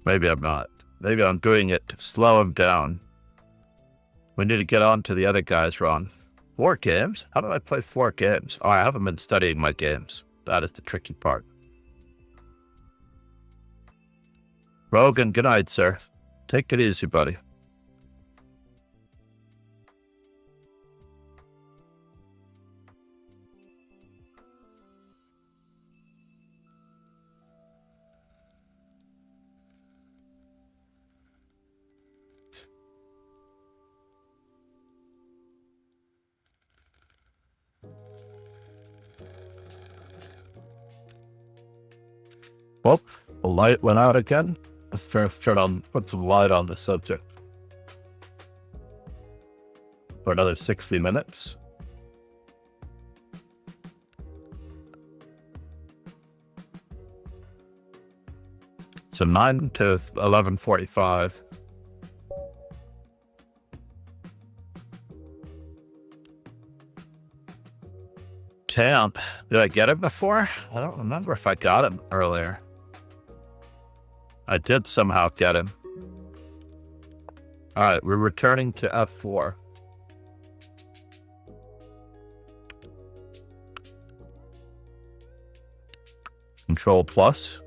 Maybe I'm not. Maybe I'm doing it to slow him down. We need to get on to the other guys, Ron. 4 games? How do I play 4 games? Oh, I haven't been studying my games. That is the tricky part. Rogan, good night, sir. Take it easy, buddy. Well, the light went out again. Let's put some light on the subject for another 60 minutes. So 9 to 11:45. Champ. Did I get him before? I don't remember if I got him earlier. I did somehow get him. All right, we're returning to F4. Control plus.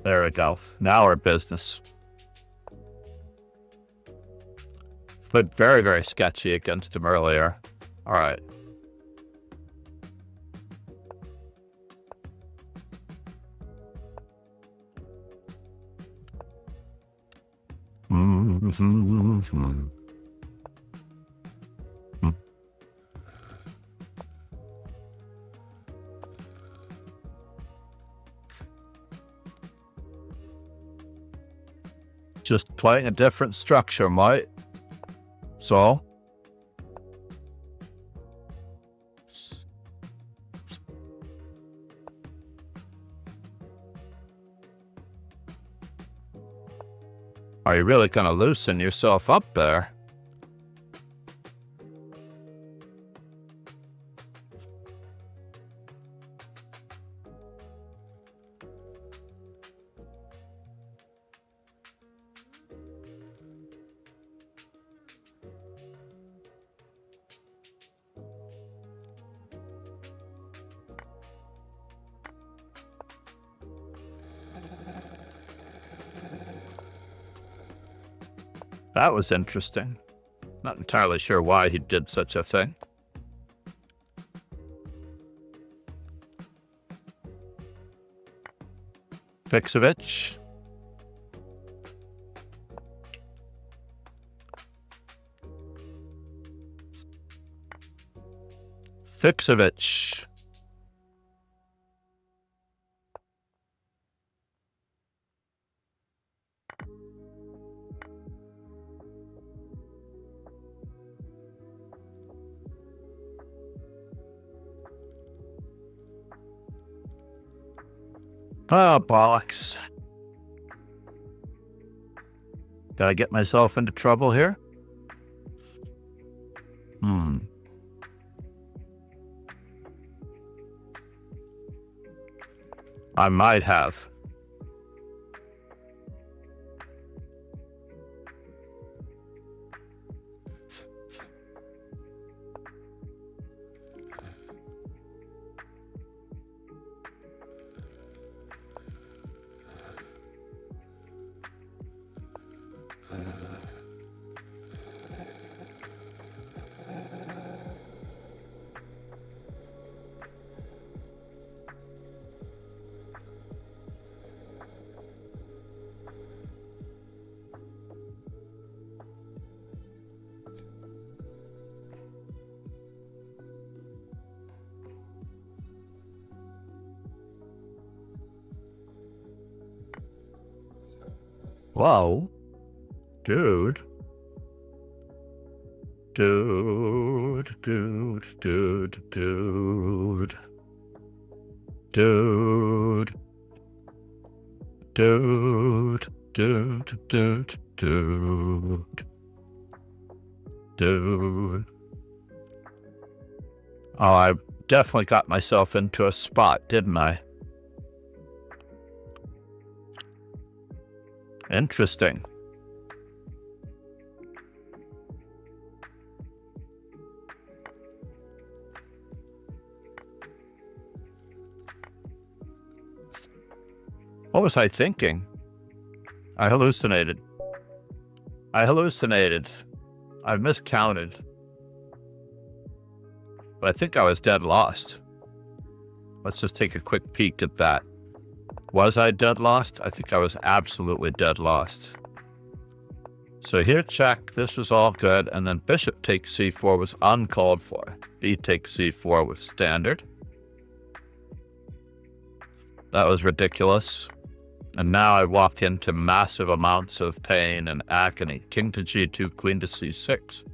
There we go. Now our business. But very, very sketchy against him earlier. All right. Just playing a different structure, mate. So? Are you really gonna loosen yourself up there? That was interesting. Not entirely sure why he did such a thing. Fixovich. Fixovich. Oh, bollocks. Did I get myself into trouble here? I might have. Whoa. Dude. Dude. Dude. Dude. Dude. Dude. Dude. Dude. Dude. Dude. Dude. Oh, I definitely got myself into a spot, didn't I? Interesting. What was I thinking? I hallucinated. I miscounted. But I think I was dead lost. Let's just take a quick peek at that. Was I dead lost? I think I was absolutely dead lost. So here, check. This was all good. And then bishop takes c4 was uncalled for. B takes c4 was standard. That was ridiculous. And now I walk into massive amounts of pain and agony. King to g2, queen to c6.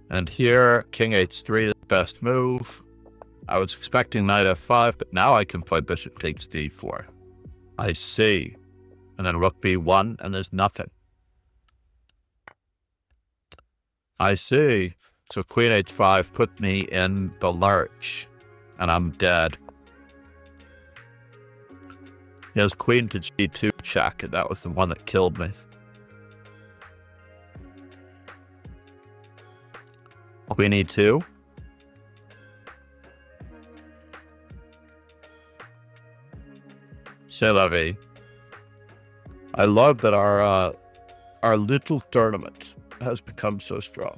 And here, king h3 is the best move. I was expecting knight f5, but now I can play bishop takes d4. I see. And then rook b1, and there's nothing. I see. So queen h5 put me in the lurch, and I'm dead. He has queen to g2 check, and that was the one that killed me. Queen e2. C'est la vie. I love that our little tournament has become so strong.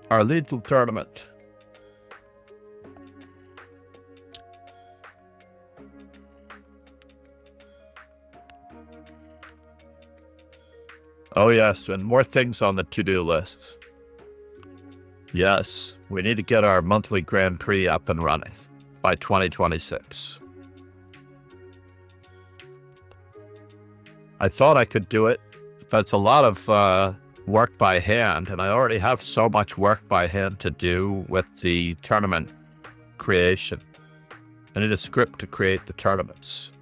Our little tournament. Oh yes, and more things on the to-do list. Yes, we need to get our monthly Grand Prix up and running by 2026. I thought I could do it, but it's a lot of work by hand, and I already have so much work by hand to do with the tournament creation. I need a script to create the tournaments.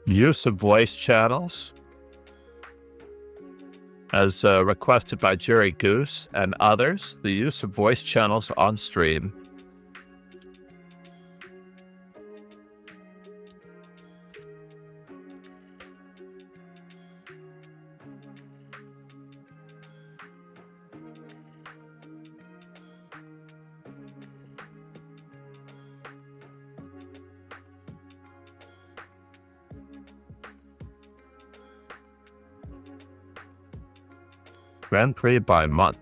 Use of voice channels, as requested by Jerry Goose and others. The use of voice channels on stream. Grand Prix by month.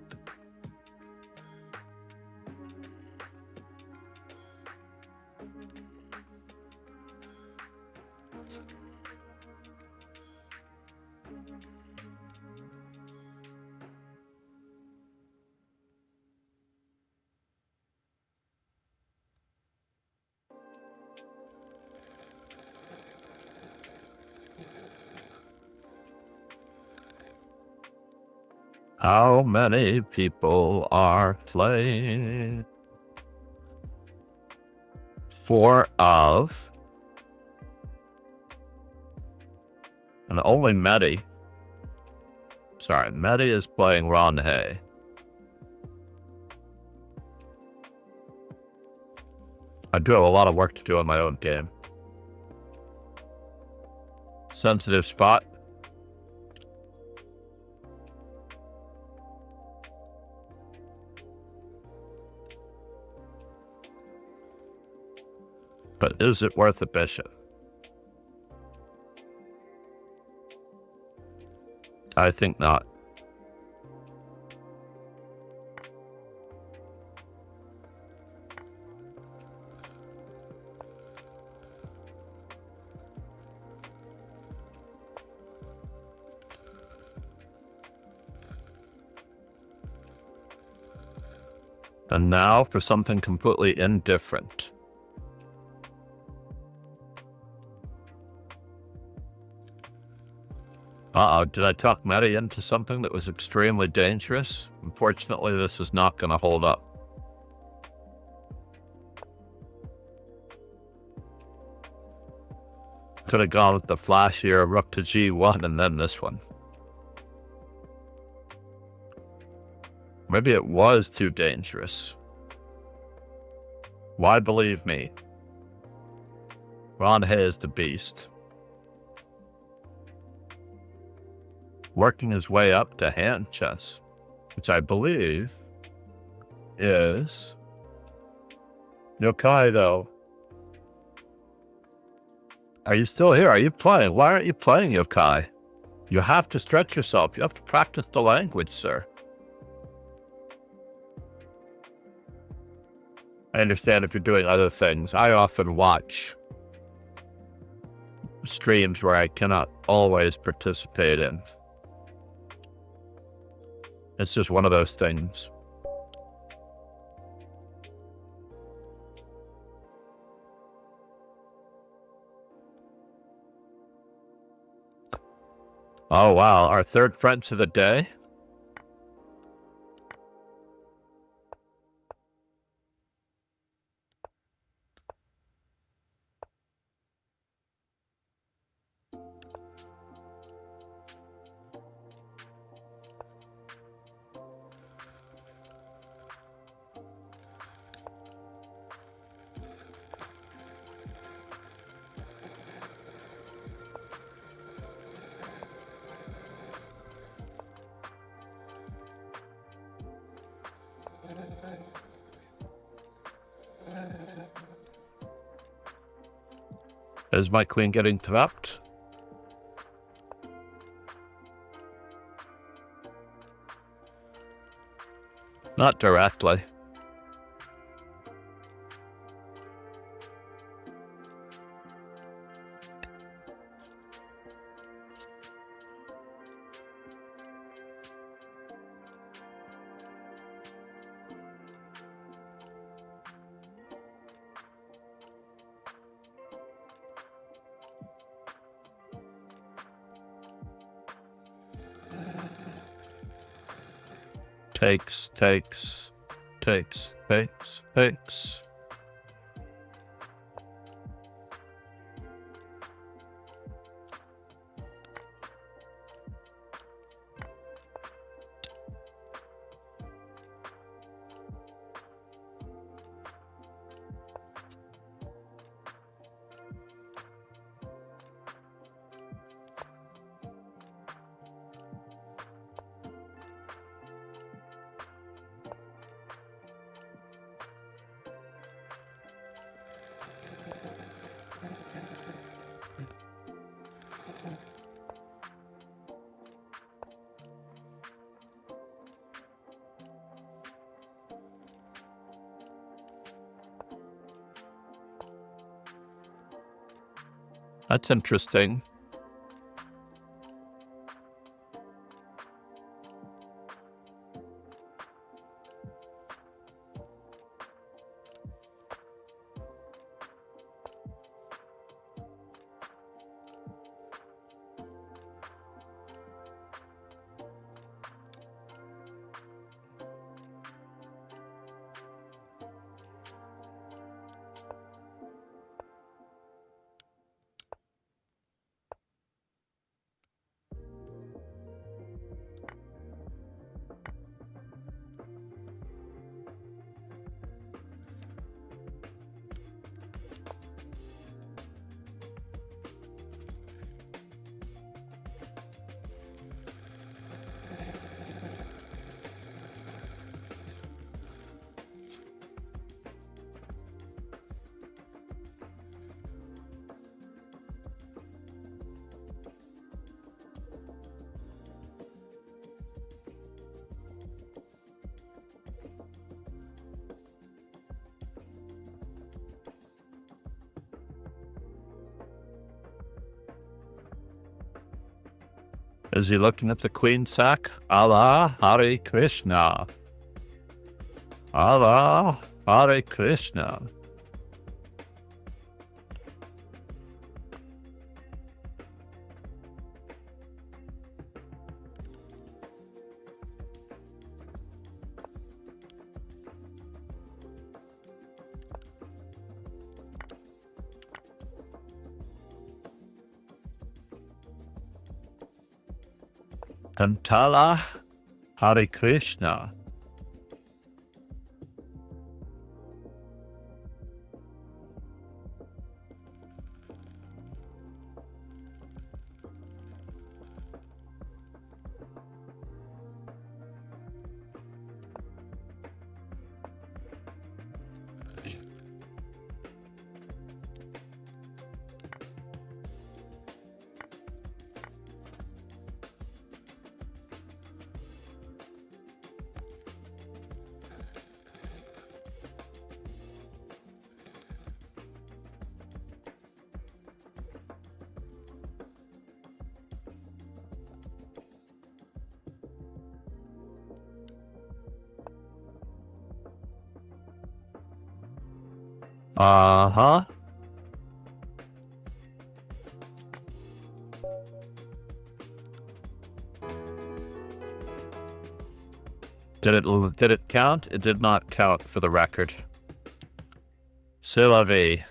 How many people are playing? 4 of. And only Medi. Sorry, Medi is playing Ron Hay. I do have a lot of work to do on my own game. Sensitive spot. But is it worth a bishop? I think not. And now for something completely indifferent. Uh-oh, did I talk Medi into something that was extremely dangerous? Unfortunately, this is not going to hold up. Could have gone with the flashier rook to g1 and then this one. Maybe it was too dangerous. Why believe me? Ron Hay is the beast. Working his way up to hand chess, which I believe is Yokai, though. Are you still here? Are you playing? Why aren't you playing, Yokai? You have to stretch yourself. You have to practice the language, sir. I understand if you're doing other things. I often watch streams where I cannot always participate in. It's just one of those things. Oh wow, our third friend of the day. Is my queen getting trapped? Not directly. Takes. That's interesting. Is he looking at the queen sack? Allah Hare Krishna. Allah Hare Krishna. Kantala Hare Krishna. Uh-huh. Did it count? It did not count for the record. C'est la vie.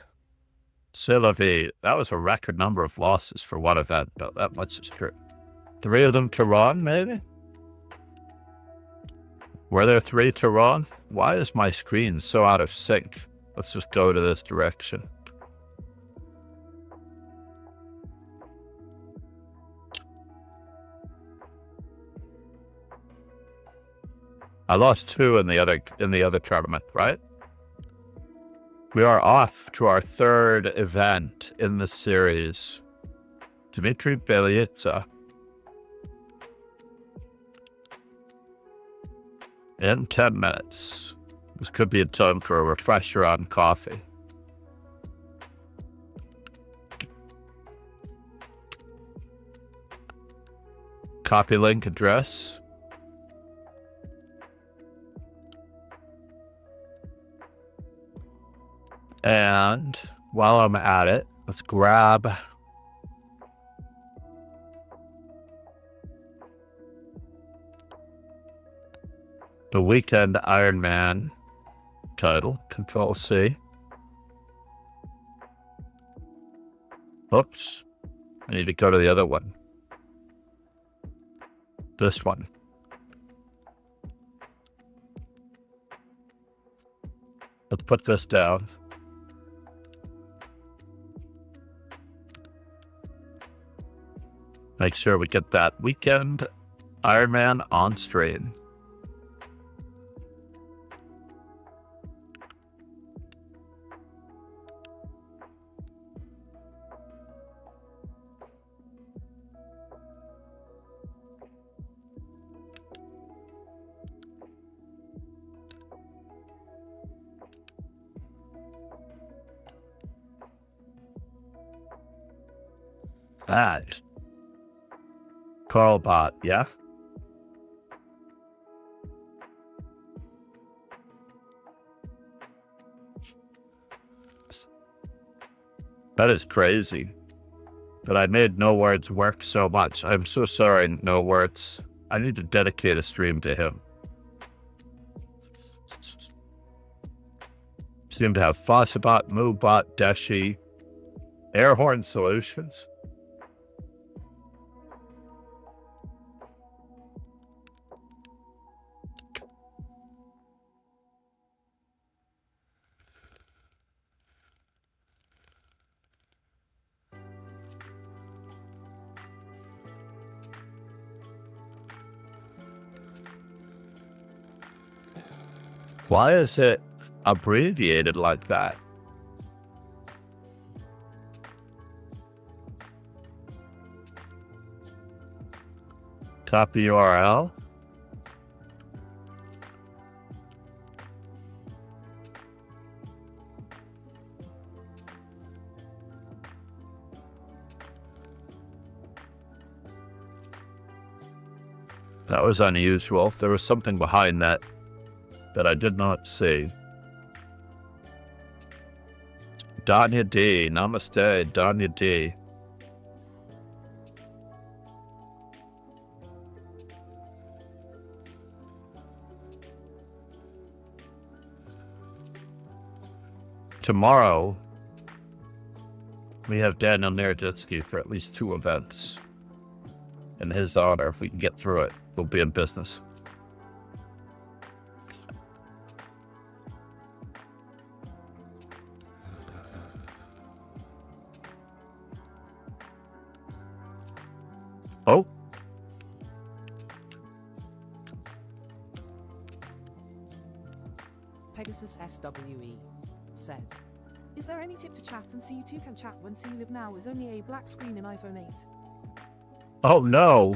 C'est la vie. That was a record number of losses for one event, but that much is true. 3 of them to Ron, maybe? Were there 3 to Ron? Why is my screen so out of sync? Let's just go to this direction. I lost 2 in the other tournament, right? We are off to our 3rd event in the series. Dmitry Belyitsa. In 10 minutes. This could be a time for a refresher on coffee. Copy link address. And while I'm at it, let's grab the Weekend Ironman title, Control C. Oops. I need to go to the other one. This one. Let's put this down. Make sure we get that Weekend Ironman on stream. That. Carlbot, yeah? That is crazy. But I made No Words work so much. I'm so sorry, No Words. I need to dedicate a stream to him. Seem to have Fossabot, Moobot, Deshi, Airhorn Solutions. Why is it abbreviated like that? Copy URL. That was unusual. There was something behind that I did not see. Danya D. Namaste, Danya D. Tomorrow, we have Daniel Naroditsky for at least 2 events. In his honor, if we can get through it, we'll be in business. Oh. Pegasus SWE said, "Is there any tip to chat and see you two can chat when See You Live Now is only a black screen in iPhone 8? Oh no.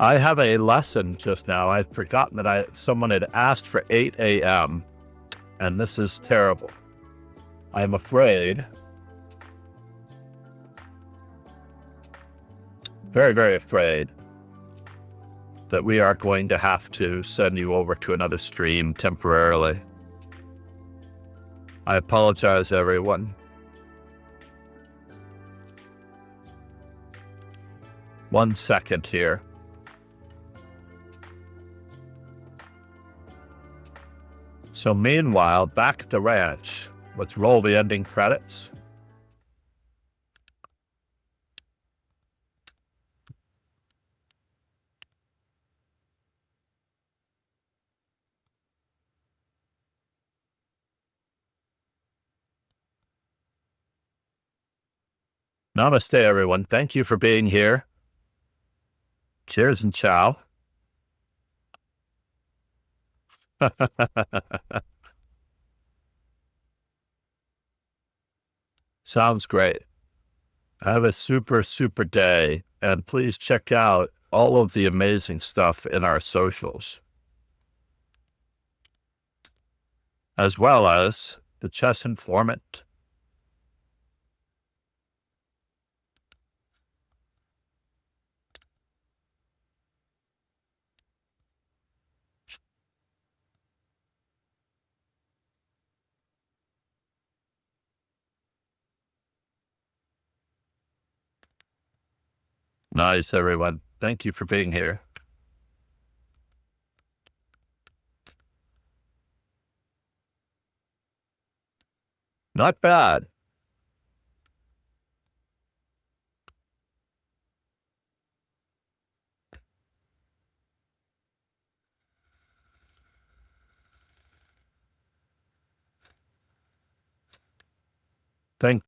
I have a lesson just now. I'd forgotten that someone had asked for 8 a.m. and this is terrible. I am afraid. Very, very afraid that we are going to have to send you over to another stream temporarily. I apologize, everyone. One second here. So meanwhile, back at the ranch. Let's roll the ending credits. Namaste, everyone. Thank you for being here. Cheers and ciao. Sounds great. Have a super, super day. And please check out all of the amazing stuff in our socials, as well as the Chess Informant. Nice, everyone. Thank you for being here. Not bad. Thank